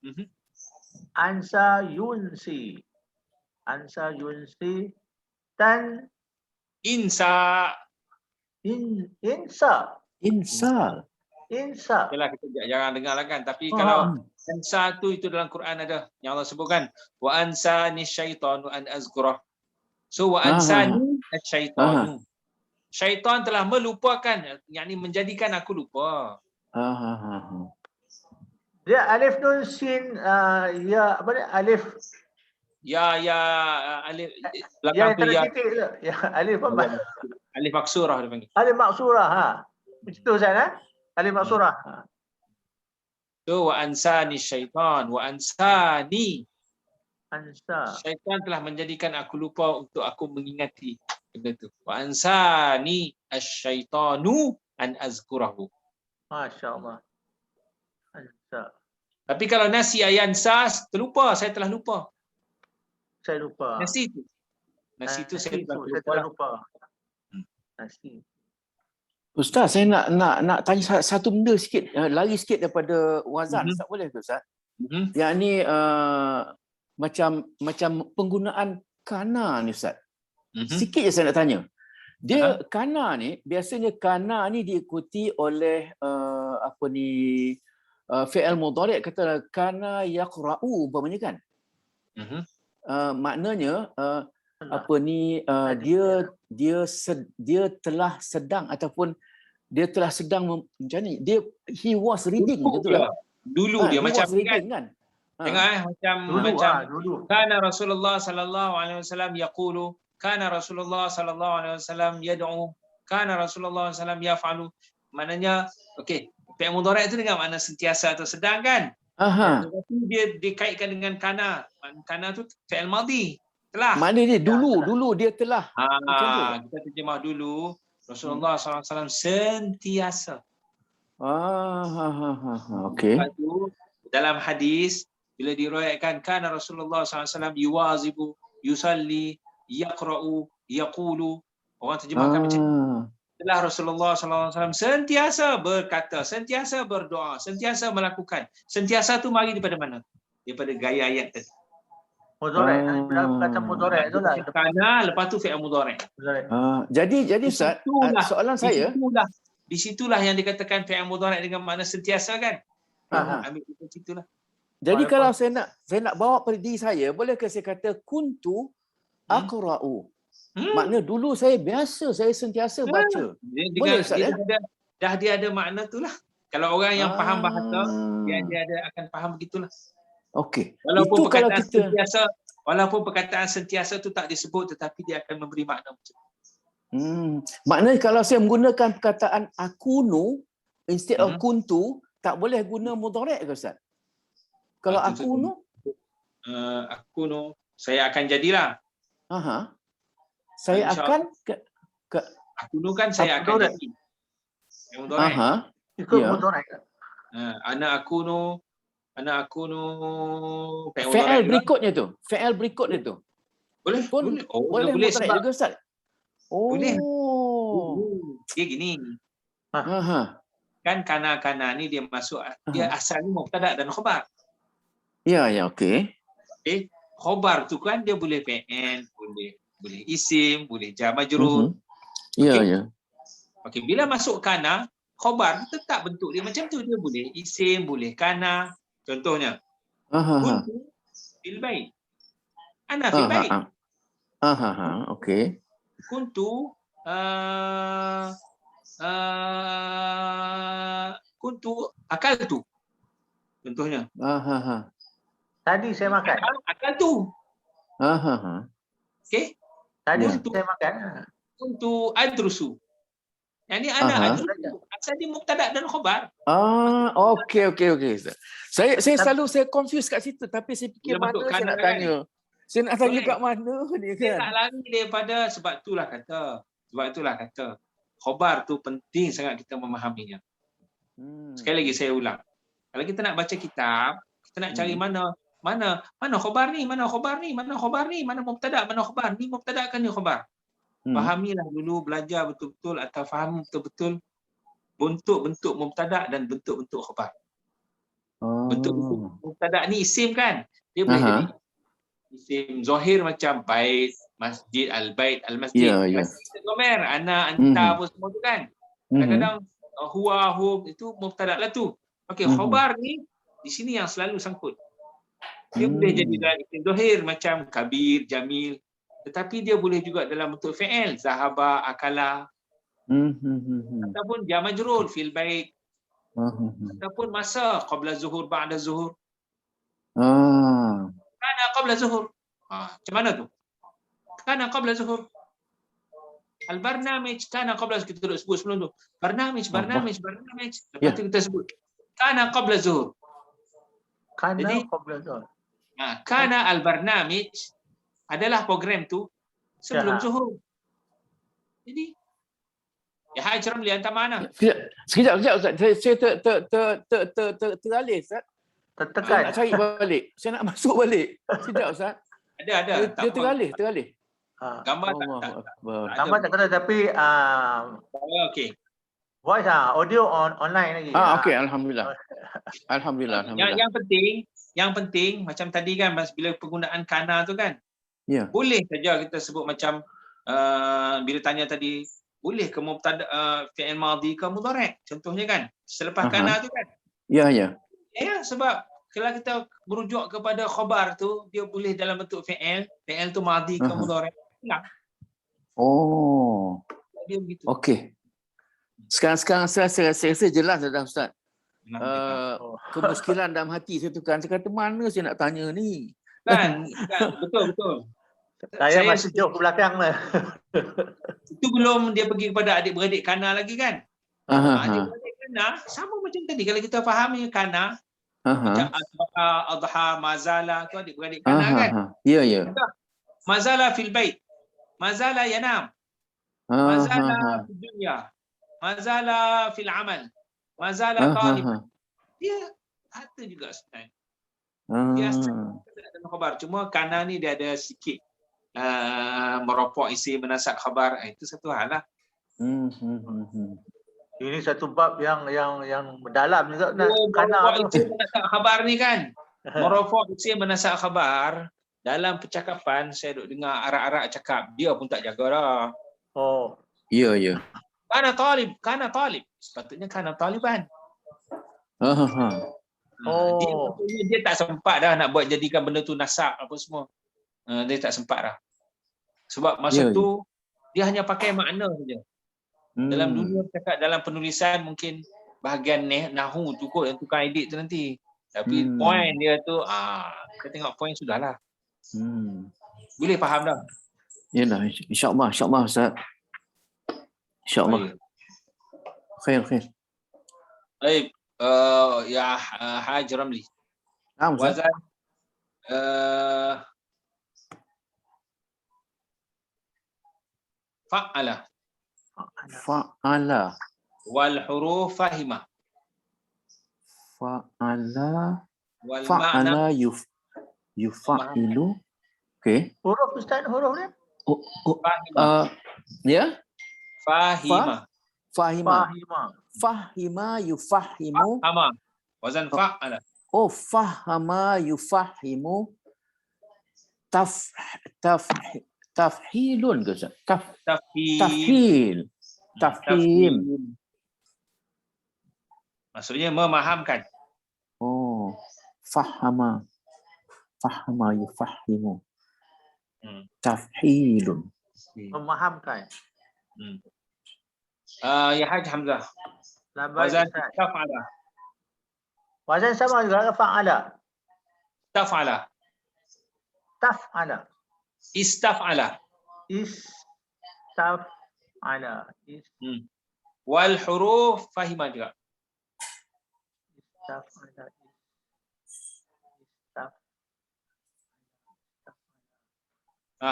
Ansa yunsi. Dan insa. Insa. Yalah, kita jarang dengar lah kan. Tapi kalau ansa tu itu dalam Quran ada. Yang Allah sebutkan. Wa ansani syaitanu an azkurah. So wa ansani syaitanu. Syaitan telah melupakan. Yang menjadikan aku lupa. Dia alif nun sin ya apa dia alif alif belakang tu ya alif apa? Alif maksurah dia panggil. Alif maksurah Betul Ustaz Alif maksurah. So wa ansani syaitan wa ansani. Syaitan telah menjadikan aku lupa untuk aku mengingati benda tu. Wa ansani asyaitanu an azkurahu. Masya-Allah. Tapi kalau nasi ayansa, terlupa, saya telah lupa. Saya lupa. Nasi tu saya telah lupa. Nasi. Ustaz, saya nak tanya satu benda sikit, lari sikit daripada wazan, tak boleh ke Ustaz? Yang ni macam penggunaan kana ni Ustaz. Sikit je saya nak tanya. Dia kana ni, biasanya kana ni diikuti oleh fi'il mudhari', kata kana yaqra'u umpamanya kan. Maknanya dia telah sedang ataupun dia telah sedang macam ni. He was reading betul tak? Dulu dia macam reading kan. Tengok macam kana Rasulullah sallallahu alaihi wasallam yaqulu, kana Rasulullah sallallahu alaihi wasallam yad'u, kana Rasulullah sallallahu alaihi wasallam yaf'alu. Maknanya okey, fi'il mudhari' itu dengan makna sentiasa atau sedang kan? Tetapi dia dikaitkan dengan kana. Kana tu fi'il madhi. Telah. Maknanya dulu dia telah. Kita terjemah dulu. Rasulullah SAW sentiasa. Okey. Dalam hadis bila diriwayatkan kana Rasulullah SAW yuwazibu, yusalli, yaqra'u, yaqulu. Orang terjemahkan macam ni. Setelah Rasulullah SAW sentiasa berkata, sentiasa berdoa, sentiasa melakukan. Sentiasa tu mari daripada mana? Daripada gaya ayat tadi. Mudhari', kata mudhari' tu lah. Kana lepas tu fi'il mudhari'. Jadi Ustaz, soalan saya, di situlah yang dikatakan fi'il mudhari' dengan makna sentiasa kan? Ambil di situlah. Jadi kalau saya nak bawa pada diri saya, bolehkah saya kata kuntu aqra'u? Makna dulu saya sentiasa baca. Boleh Ustaz dia ada makna tu lah. Kalau orang yang faham bahasa, dia akan faham begitulah. Okey. Walaupun perkataan sentiasa tu tak disebut, tetapi dia akan memberi makna macam tu. Maknanya kalau saya menggunakan perkataan akunu instead of kuntu, tak boleh guna mudhari' ke Ustaz? Kalau akunu? Akunu, saya akan jadilah. Saya akan Akunu kan saya akan Mudorek. jadi. Yang mudorek. Aha. Ikut Ya. mudorek. Ana akunu fi'il Fi'il mudorek juga. berikutnya tu. Fi'il berikutnya tu. Boleh, Pun boleh. Oh, boleh boleh mutarek sebab juga Ustaz. Boleh. Oh. dia gini. Aha. Kan kana ni dia masuk dia asalnya mubtada dan khabar. Ya, ya, okey. Okey. Khabar tu kan dia boleh fi'il, boleh isim, boleh jar majrur. Ya, Okey. ya. Okey, bila masuk kana, khabar tetap bentuk dia macam tu. Dia boleh isim, boleh kana. Contohnya, Aha. kuntu fil bait. Ana fil bait. Aha, okey. Kuntu kuntu akaltu. Contohnya. Aha. Tadi saya makan. Akaltu. Aha. Okey. Tadi Ya. saya makan. Kuntu adrusu. Yang ni ana Aha. adrusu. Asal dia mubtada dan khabar. Okey. Ustaz. Saya selalu saya confuse kat situ tapi saya fikir Bila mana masuk saya kana nak kan? tanya. Saya nak tanya Boleh. kat mana ni Dia kan. tak lari daripada sebab itulah kata. Khabar tu penting sangat kita memahaminya. Sekali lagi saya ulang. Kalau kita nak baca kitab, kita nak cari mana khabar ni, mana mubtada, mana khabar. Ni mubtada kan ni khabar. Fahamilah dulu, belajar betul-betul atau faham betul-betul bentuk-bentuk mubtada dan bentuk-bentuk khabar. Bentuk-bentuk mubtada ni isim kan? Dia boleh jadi isim zahir macam bait, masjid, al-bait, al-masjid. Ya, ya. Masjid Gomer, ana, anta, apa semua tu kan. Kadang-kadang huwa, hum itu mubtada lah tu. Okey, khabar ni di sini yang selalu sangkut. Dia boleh jadi dalam isim zahir macam kabir, jamil. Tetapi dia boleh juga dalam bentuk fi'il, zahaba, akala. Ataupun jar majrur fil bait. Ataupun masa qabla zuhur, ba'da zuhur. Kana qabla zuhur. Macam mana tu? Kana qabla zuhur. Al-barnamij kana qabla, kita duduk sebut sebelum tu. Barnamij. Lepas tu kita sebut. Kana qabla zuhur. Kana qabla zuhur. Kana al-barnamij adalah program tu sebelum zuhur. Jadi ya Haji Ramli hantar mana? Sekejap Ustaz. Saya teralih Ustaz. Tertekan. Nak cari balik. Saya nak masuk balik. Sekejap Ustaz. Ada. Dia teralih. Gambar Gambar tak kena tapi okey. voice audio online lagi. Okey, alhamdulillah. Yang penting macam tadi kan bila penggunaan kana tu kan. Ya. Boleh saja kita sebut macam bila tanya tadi boleh ke mubtada fi'il madhi ke mudhari'. Contohnya kan selepas kana tu kan. Ya. Ya, sebab kalau kita merujuk kepada khabar tu dia boleh dalam bentuk fi'il tu madhi ke mudhari'. Oh. Dia begitu. Okey. Sekarang saya rasa jelas dah Ustaz. Kemuskilan dalam hati saya tu kan. Saya kata mana saya nak tanya ni. Kan betul. Saya masih jauh ke belakang lah. Itu belum dia pergi kepada adik-beradik kana lagi kan. Adik-beradik kana sama macam tadi. Kalau kita fahami kana macam adha, mazala tu adik-beradik kana kan. Ya. Mazala fil bait. Mazala yanam. Mazala fil dunya. Mazala fil amal. Mazala talib. Dia kata juga sebenarnya. Biasa dan khabar. Cuma kana ni dia ada sikit meropok isi menasak khabar. Itu satu hal lah. Ini satu bab yang mendalam juga nak kana tu. Meropok isi menasak khabar ni kan. Meropok isi menasak khabar dalam percakapan saya duk dengar arak-arak cakap dia pun tak jaga dah. Oh. Ya. Kana talib. Sepatutnya kana taliban. Dia tak sempat dah nak buat jadikan benda tu nasab apa semua. Dia tak sempat dah. Sebab masa tu dia hanya pakai makna saja. Dalam dunia cakap dalam penulisan mungkin bahagian nahu tu kot yang tukang edit tu nanti. Tapi point dia tu kita tengok point sudahlah. Boleh faham dah. Yalah, insya-Allah Ustaz. InsyaAllah. Khair. Baik. Ya Haji Ramli. Wazan fa'ala. Fa'ala. Wal huruf fahimah. Fa'ala. Wal Fa'ala ma'na yufa'ilu. Okey. Huruf Ustaz, huruf dia? Ya? fahimah. Fahima. Fahima. Fahima yufahimu. Fahama. Wazan fa'ala. Oh, fahama yufahimu. Tafhilun ke Ustaz? Tafhil. Tafhim. Maksudnya memahamkan. Oh, fahama. Fahama yufahimu. Tafhilun. Memahamkan. Ya Haj Hamzah. Wazan Wazan taf'ala. Wazan sama juga fa'ala. Taf'ala. Taf'ala. Istaf'ala. Istaf'ala. Wal huruf fahimah juga. Istaf'ala.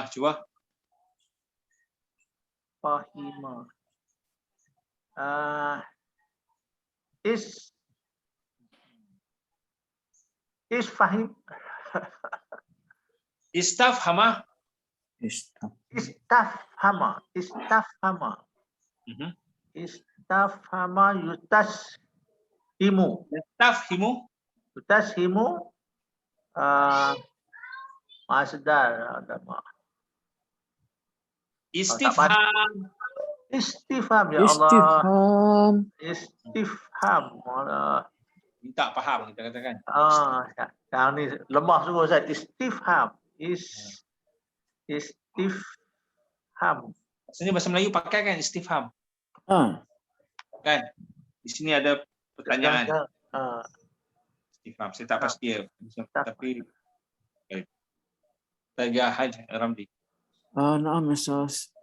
Cuba. Fahima. Fahim. Istafhama. Istafhama. Istafhama. Istafhama yutashimu. Yastafhimu. Yutashimu. Masdar ada mak. Istifham. Istifham ya Allah. Istifham. Minta faham kita katakan. Yang ni lemah sungguh Ustaz. Istifham. Istifham. Maksudnya bahasa Melayu pakai kan istifham. Kan? Di sini ada pertanyaan. Istifham. Saya tak pasti ya. Tapi saya Haj Ramli. Naam Ustaz.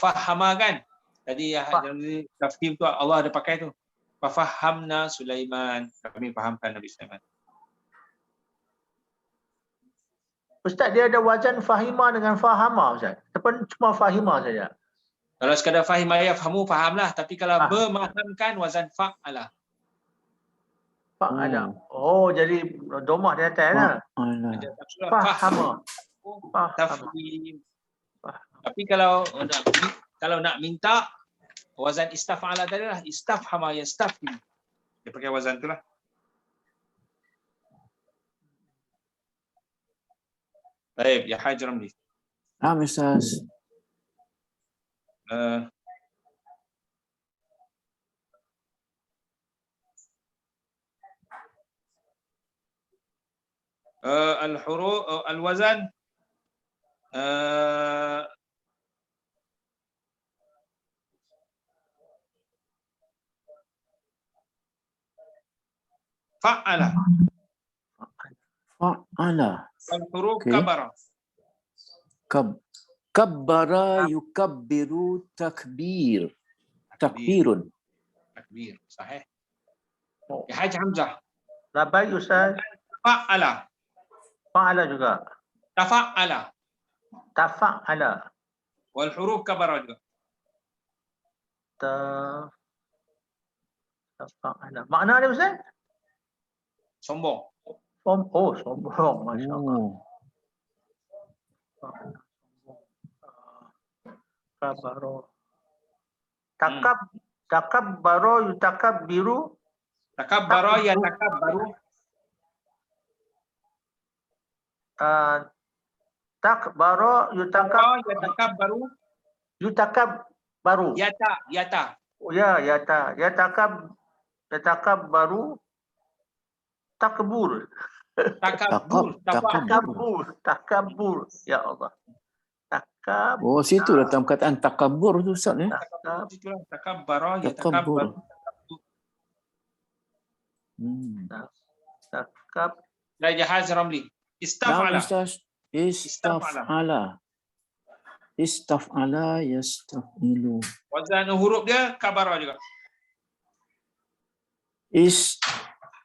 Fahama kan? Tadi Haj Ramli tafhim tu Allah ada pakai tu. Fahamna Sulaiman. Kami fahamkan Nabi Sulaiman. Ustaz, dia ada wazan fahima dengan fahama Ustaz. Ataupun cuma fahima saja? Kalau sekadar fahima ya fahamu fahamlah, tapi kalau memahamkan wazan fa'ala. Fa'ala. Oh, jadi domah di atas lah. Fahama. Tafhim. Tapi kalau nak minta wazan istaf'ala tadi lah, istafhama yastafhim. Dia pakai wazan tu lah. Baik, ya Haj Ramli. Ustaz. Al-huruf al-wazan fa'ala. Fa'ala. Al-huruf kabara. Kabbara yukabbiru takbir. Takbirun. Takbir. Sahih. Ya Haj Hamzah. Labai Ustaz. Fa'ala. Fa'ala juga. Tafa'ala. Tafa'ala. Wal huruf kabara juga. Tafa'ala. Makna dia Ustaz? Sombong. Oh, sombong. Masya Allah. Kabaro. Takabbaro yutakabbiru. Takabbaro yatakabbaru. Takbaro yatakabbaru. Yutakabbaru. Yata. Oh ya, yata. Yatakabbaru. Takbur. Takabur. Ya Allah. Oh, situ datang perkataan takabur tu Ustaz ya. Takabbara yatakabbaru. Raja Haj Ramli. Istaf'ala. Istaf'ala yastaf'ilu. Wazan huruf dia kabara juga.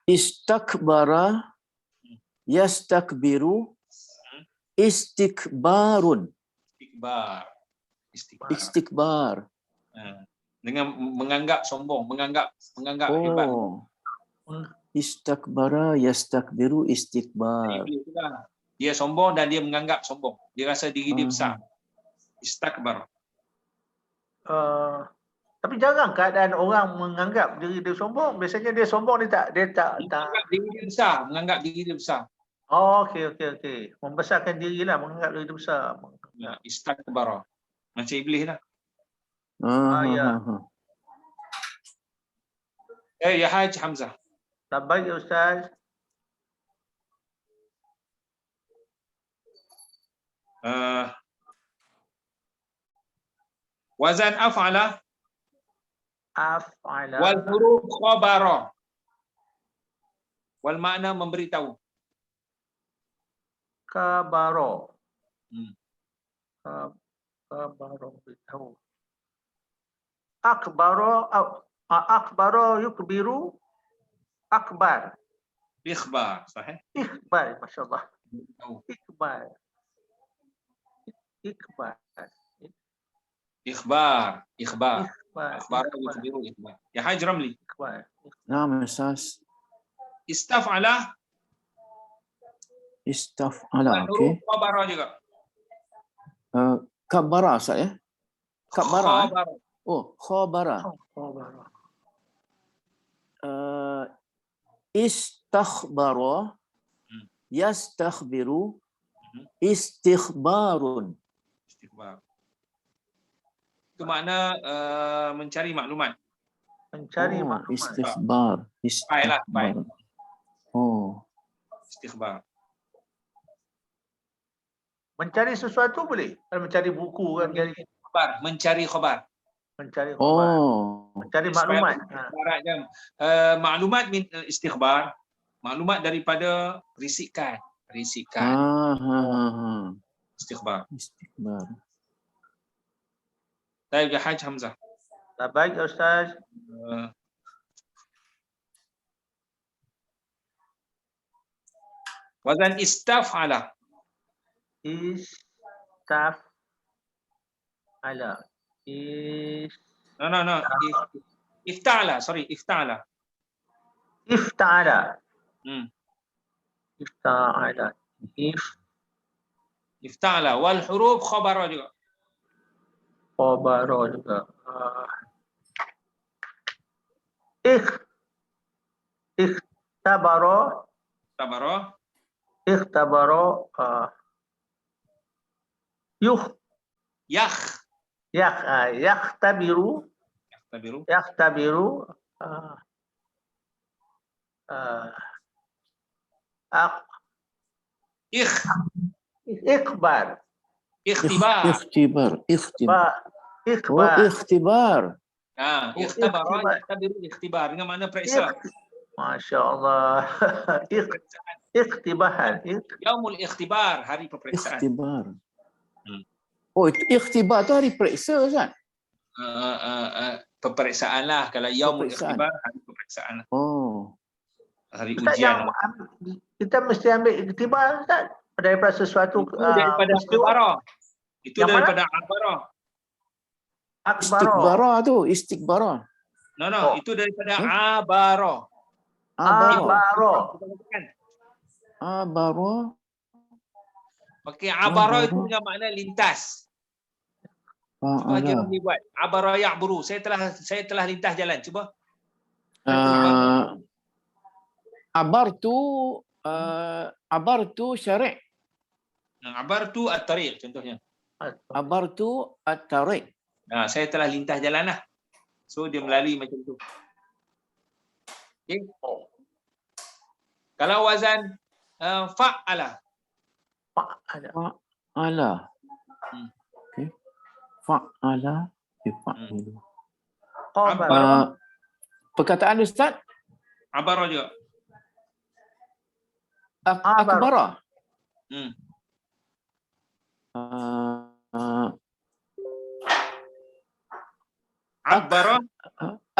Istakbara yastakbiru istikbarun. Istikbar. Istikbar. Dengan menganggap sombong, menganggap hebat. Istakbara yastakbiru istikbar. Dia sombong dan dia menganggap sombong. Dia rasa diri dia besar. Istakbar. Tapi jarang keadaan orang menganggap diri dia sombong. Biasanya dia sombong, dia tak. Menganggap diri dia besar, menganggap diri dia besar. Oh, okey. Membesarkan diri lah, menganggap diri dia besar. Istakbara. Macam iblis lah. Ya. Ya Haj Hamzah. Baik ya Ustaz. Wazan af'ala. Af'ala. Wal huruf khabara. Wal makna memberitahu. Kabaro. Kabaro beritahu. Akbaro yukbiru akbar. Ikhbar, sahih? Ikhbar, masya-Allah. Ikhbar. Akhbar yukbiru ikhbar. Ya Haj Ramli. Naam Ustaz. Istaf'ala. Istaf'ala, okey. Khabara juga. Kabara Ustaz ya? Kabara. Khabara. Oh, khabara. Istakhbara yastakhbiru istikhbarun. Istikhbar. Itu makna mencari maklumat. Mencari maklumat. Istikhbar. Baik. Oh. Istikhbar. Mencari sesuatu boleh? Kalau mencari buku kan jadi mencari khabar. Mencari khabar. Oh. Mencari maklumat. Maklumat istikhbar. Maklumat daripada risikan. Istikhbar. Baik ya Haj Hamzah. Baik ya Ustaz. Wazan istaf'ala. Istaf'ala. No. Ifta'ala, sorry, ifta'ala. Ifta'ala. Ifta'ala. Wal huruf khabara juga. Khabara juga. Ikhtabara. Yakhtabiru. Ikhbar. Ikhtibar. Ikhtibar dengan makna periksa. Masya Allah. Ikhtibar. Yaumul ikhtibar, hari peperiksaan. Ikhtibar. Oh, ikhtibar tu hari periksa Ustaz? Peperiksaan lah. Kalau yaumul ikhtibar, hari peperiksaan lah. Oh. Hari Ustaz, ujian. Kita mesti ambil ikhtibar Ustaz daripada sesuatu daripada akbarah. Itu daripada akbarah. Istikbara tu, istikbara. No, itu daripada abara. Abara. Okey, abara itu dengan makna lintas. Sebahagian orang buat abara ya'buru. Saya telah lintas jalan. Cuba. Abartu syari'. Abartu at-tariq contohnya. Abartu at-tariq. Saya telah lintas jalan lah. So dia melalui macam tu. Okay. Kalau wazan fa'ala. Fa'ala. Okay. Fa'ala. Fa'ilu. Perkataan Ustaz? Abara juga. Akbara.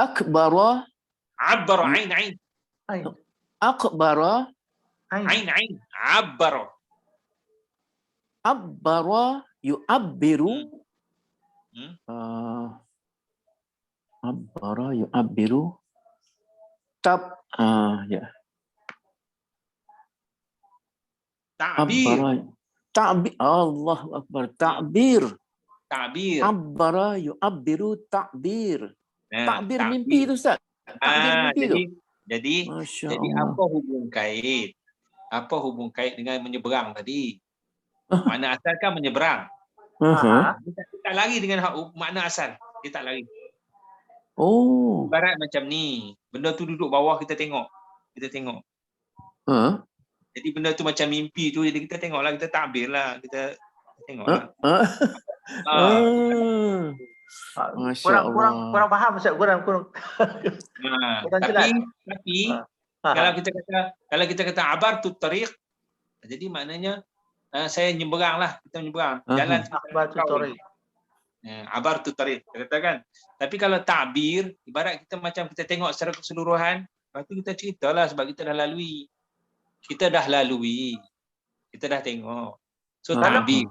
Akbara. Ain. Akbara. Ain. Abbara. Yu'abbiru. Abbara yu'abbiru. Ya. Ta'bir. Ta'bir. Allahu Akbar. Ta'bir. Ta'bir. Abbara yu'abbiru ta'bir. Takbir ta'bir. mimpi tu Ustaz. Takbir mimpi tu. Jadi Masya jadi Allah. apa hubung kait? Apa hubung kait dengan menyeberang tadi? Makna asal kan menyeberang. Dia tak lari dengan makna asal. Dia tak lari. Oh. Ibarat macam ni. Benda tu duduk bawah kita tengok. Kita tengok. Jadi benda tu macam mimpi tu. Jadi kita tengoklah. Kita takbir lah. Kita tengoklah. Kurang faham Ustaz, kurang jelas. Tapi kalau kita kata abar tu tariq, jadi maknanya saya nyeberang lah, kita menyeberang jalan abar tu tariq. Abar tu tariq katakan. Tapi kalau ta'bir, ibarat kita macam kita tengok secara keseluruhan, lepas tu kita ceritalah sebab kita dah lalui. Kita dah tengok. So ta'bir.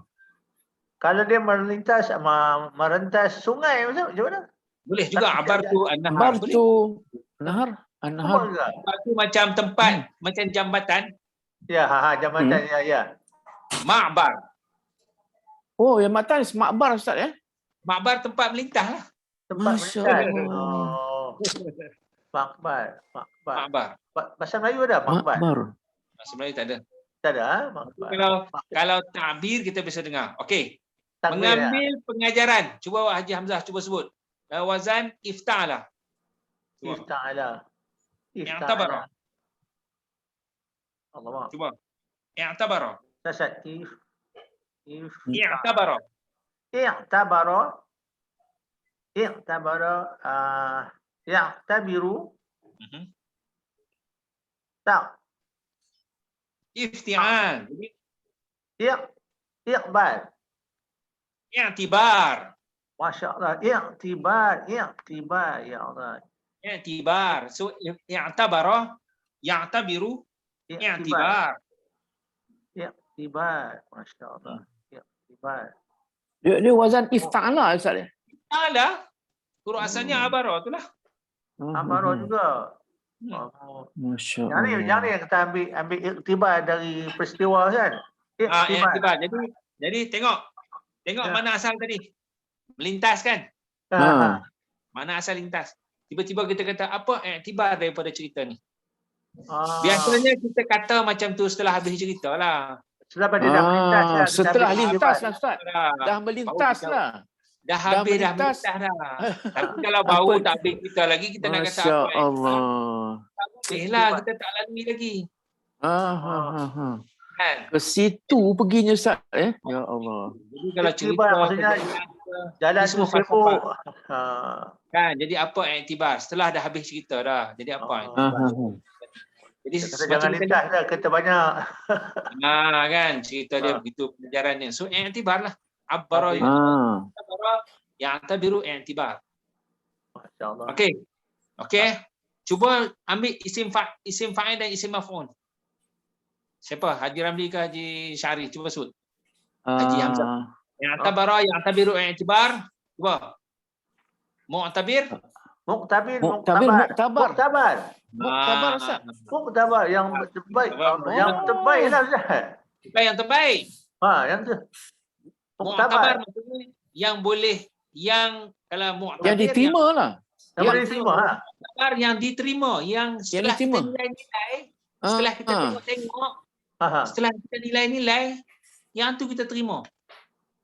Kalau dia merentas sungai macam mana? Boleh juga abar tu an-nahar. Abar tu nahar. Abar tu macam tempat, macam jambatan. Ya, jambatan ya. Ma'bar. Oh, yang matan makbar Ustaz ya? Makbar tempat melintah lah. Tempat melintah. Makbar. Bahasa Melayu ada makbar. Bahasa Melayu tak ada. Tak ada, Kalau ta'bir kita bisa dengar. Okey. Takbir, mengambil pengajaran. Cuba Haji Hamzah cuba sebut. Wazan ifta'ala. Ifta'ala. I'tabara. Allah. Cuba. I'tabara. Tasat I'tabara. Ya'tabiru. Tak. Ifti'al. Iqbal. I'tibar. Masya Allah. I'tibar ya Allah. I'tibar. So i'tabara, ya'tabiru, i'tibar. I'tibar. Masya Allah. I'tibar. Dia wazan ifta'ala Ustaz ya? Ifta'ala. Huruf asalnya abara tu lah. Abara juga. Masya Allah. Yang ni yang kita ambil iktibar dari peristiwa kan? Iktibar. Jadi tengok mana asal tadi. Melintas kan? Mana asal lintas. Tiba-tiba kita kata apa iktibar daripada cerita ni. Biasanya kita kata macam tu setelah habis cerita lah. Setelah dia dah melintas lah. Setelah lintas lah Ustaz. Dah melintas lah. Dah habis dah melintas dah. Tapi kalau baru tak habis kita lagi, kita nak kata apa? Masya Allah. Tak boleh lah, kita tak lalui lagi. Ke situ perginya Ustaz ya Allah. Jadi kalau cerita maksudnya jalan tu sibuk. Kan, jadi apa iktibar? Setelah dah habis cerita dah. Jadi apa? Jadi jangan lintas dah, kereta banyak. Kan, cerita dia begitu pelajarannya. So iktibar lah. Abbara yang tabiru i'tibar. Masya-Allah. Okey. Cuba ambil isim fa'il dan isim maf'ul. Siapa? Haji Ramli ke Haji Syari? Cuba sebut. Haji Hamzah. I'tabara ya'tabiru i'tibar. Cuba. Mu'tabir. Muktabar Ustaz. Muktabar yang terbaik. Yang terbaik lah Ustaz. Yang terbaik. Yang tu. Muktabar maksudnya yang boleh, yang kalau mu'tabir yang diterima lah. Yang boleh diterima lah. Muktabar yang diterima, yang setelah kita nilai-nilai, setelah kita tengok-tengok, setelah kita nilai-nilai, yang tu kita terima.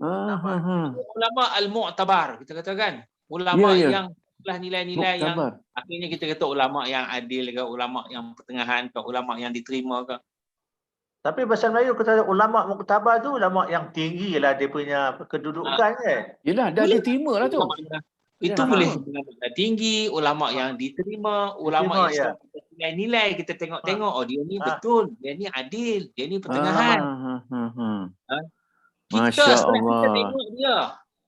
Ulama al-mu'tabar kita katakan. Ulama yang setelah nilai-nilai yang akhirnya kita kata ulama yang adil ke, ulama yang pertengahan ke, ulama yang diterima ke. Tapi bahasa Melayu kata ulama muktabar tu ulama yang tinggi lah dia punya kedudukan kan. Yelah, dah diterima lah tu. Itu boleh ulama tinggi, ulama yang diterima, ulama yang nilai-nilai kita tengok-tengok, oh dia ni betul, dia ni adil, dia ni pertengahan. Kita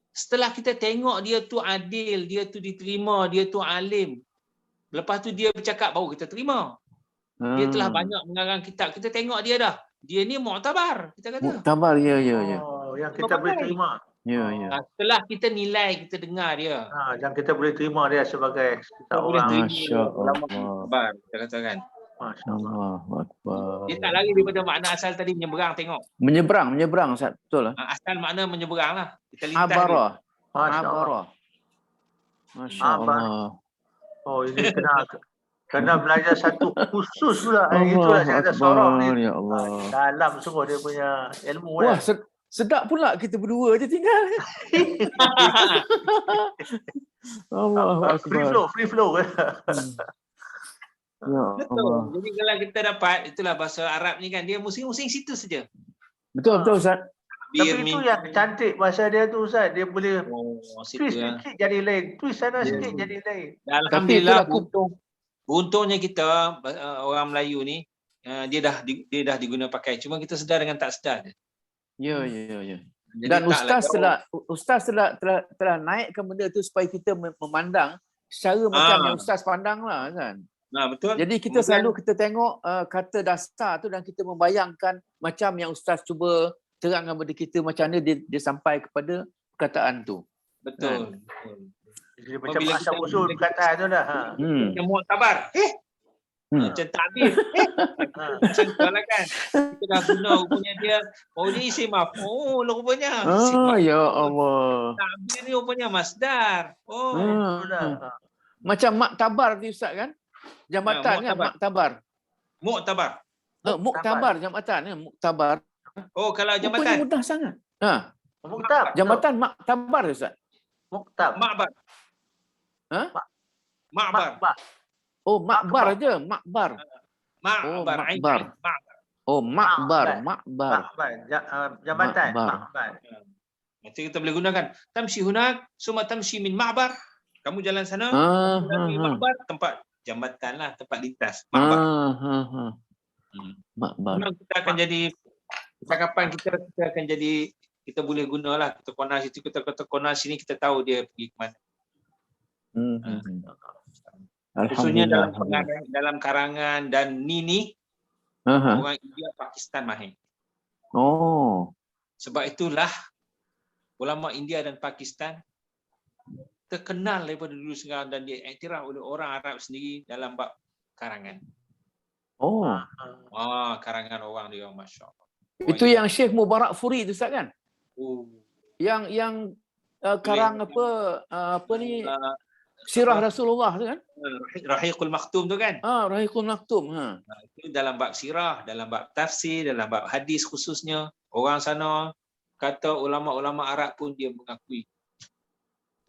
setelah kita tengok dia tu adil, dia tu diterima, dia tu alim. Lepas tu dia bercakap baru kita terima. Dia telah banyak mengarang kitab. Kita tengok dia dah. Dia ni mu'tabar. Kita kata. Mu'tabar, ya. Oh, yang kita boleh terima. Ya, ya. Setelah kita nilai, kita dengar dia. Dan kita boleh terima dia sebagai Kita boleh seorang. Masya ulama Allah. khabar, kita katakan. Masya Allah. Allahu Akbar. Dia tak lari daripada makna asal tadi menyeberang, tengok. Menyeberang Ustaz. Betul lah. Asal makna menyeberang lah. Kita lintas dia. Abarah. Masya Allah. Abarah. Masya Abar. Allah. Oh, ini kena belajar satu khusus pula. Itulah Allahu saya kata sorok ni. Akbar. Ya Allah. Dalam sungguh dia punya ilmu. Wah, sedap pula kita berdua je tinggal. Allahu Akbar. Free flow. Ya Betul. Allah. Jadi kalau kita dapat, itulah bahasa Arab ni kan, dia musing-musing situ saja. Betul Ustaz. Tapi itu yang cantik bahasa dia tu Ustaz. Dia boleh twist sikit jadi lain. Twist sana sikit jadi lain. Alhamdulillah, untungnya kita orang Melayu ni, dia dah diguna pakai. Cuma kita sedar dengan tak sedar. Ya. Dan ustaz telah naikkan benda tu supaya kita memandang secara macam yang ustaz pandang lah kan. Betul. Jadi kita selalu kita tengok kata dasar tu dan kita membayangkan macam yang ustaz cuba terangkan kepada kita macam mana dia sampai kepada perkataan tu. Betul. Jadi macam asal usul perkataan tu dah. Macam muktabar. Macam takbir. Macam tu lah kan. Kita dah guna rupanya dia. Oh, dia isim maf'ul rupanya. Ya Allah. Takbir ni rupanya masdar. Macam maktabar tu ustaz kan? Jambatan kan maktabar. Muktabar. Muktabar jambatan ya, muktabar. Oh, kalau jambatan. Mudah sangat. Muktab. Jambatan maktabar ustaz. Muktab. Makbar. Makbar. Oh, makbar aja, makbar. Makbar. Oh, makbar. Jambatan. Nanti kita boleh gunakan tamshi hunak, summa tamshi min ma'bar. Kamu jalan sana, dari ma'bar, tempat jambatan lah, tempat lintas. Ma'bar. Makbar. Kita akan jadi, kapan kita akan jadi, kita boleh gunalah. Kita konas itu, kita kata konas sini, kita tahu dia pergi ke mana. Khususnya dalam karangan dan Nini, orang India, Pakistan mahir. Sebab itulah ulama India dan Pakistan terkenal daripada dulu sekarang dan diiktiraf oleh orang Arab sendiri dalam bab karangan. Karangan orang dia, Masya Allah. Itu yang Syekh Mubarak Furi tu Ustaz kan? Yang karang apa ni? Sirah Rasulullah tu kan? Rahiqul Maktum tu kan? Rahiqul Maktum. Itu dalam bab sirah, dalam bab tafsir, dalam bab hadis khususnya. Orang sana kata ulama-ulama Arab pun dia mengakui.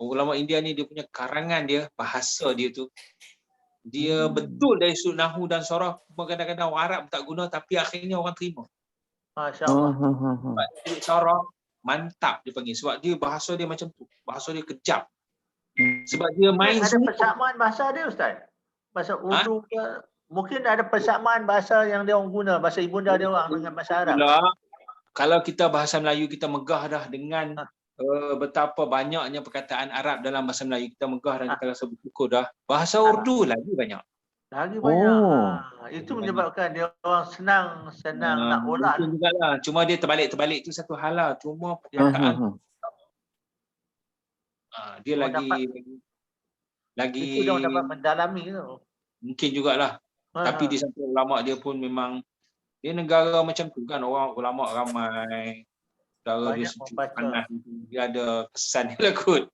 Ulama India ni dia punya karangan dia, bahasa dia tu. Dia betul dari sudut nahwu dan sorah. Kadang-kadang orang Arab tak guna tapi akhirnya orang terima. Masya Allah. Sudut sorah mantap dia panggil. Sebab dia bahasa dia macam tu. Bahasa dia kejam. Sebab dia main ada persamaan bahasa dia Ustaz? Bahasa Urdu ke? Mungkin ada persamaan bahasa yang dia orang guna, bahasa ibunda dia orang dengan bahasa Arab. Kalau kita bahasa Melayu kita megah dah dengan betapa banyaknya perkataan Arab dalam bahasa Melayu. Kita megah dan kita rasa bersyukur dah. Bahasa Urdu lagi banyak. Lagi banyak. Itu menyebabkan dia orang senang nak olah. Itu jugalah. Cuma dia terbalik tu satu hal lah. Cuma perkataan dia lagi itu dia dapat mendalami tu. Mungkin jugalah. Tapi di samping ulama dia pun memang dia negara macam tu kan, orang ulama ramai. Negara dia sejuk panas, dia ada kesan dia lah kot.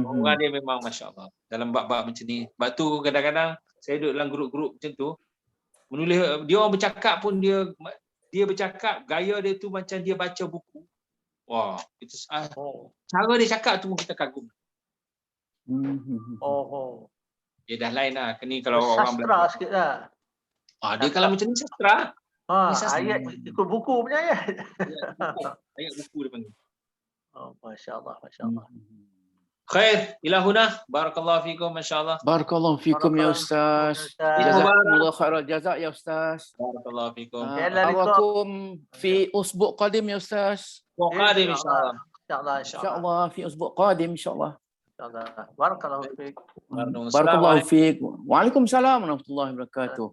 Orang dia memang Masya Allah dalam bab-bab macam ni. Sebab tu kadang-kadang saya duduk dalam grup-grup macam tu, menulis dia orang bercakap pun dia bercakap gaya dia tu macam dia baca buku. Wah, itu cara dia cakap tu kita kagum. Dia dah lain lah. Ni kalau orang sastra sikit lah. Dia kalau macam ni sastra. Ayat ikut buku punya ayat. Ayat buku dia panggil. Masya Allah, Masya Allah. Khair, ilahuna. Barakallahu fikum, Masya Allah. Barakallahu fikum ya Ustaz. Jazakumullah khairal jazak ya Ustaz. Barakallahu fikum. Arakum fi usbu' qadim ya Ustaz. Qadim insyaAllah. InsyaAllah fi usbu' qadim insyaAllah. Barakallahu fiik. Barakallahu fiik. Waalaikumsalam warahmatullahi wabarakatuh.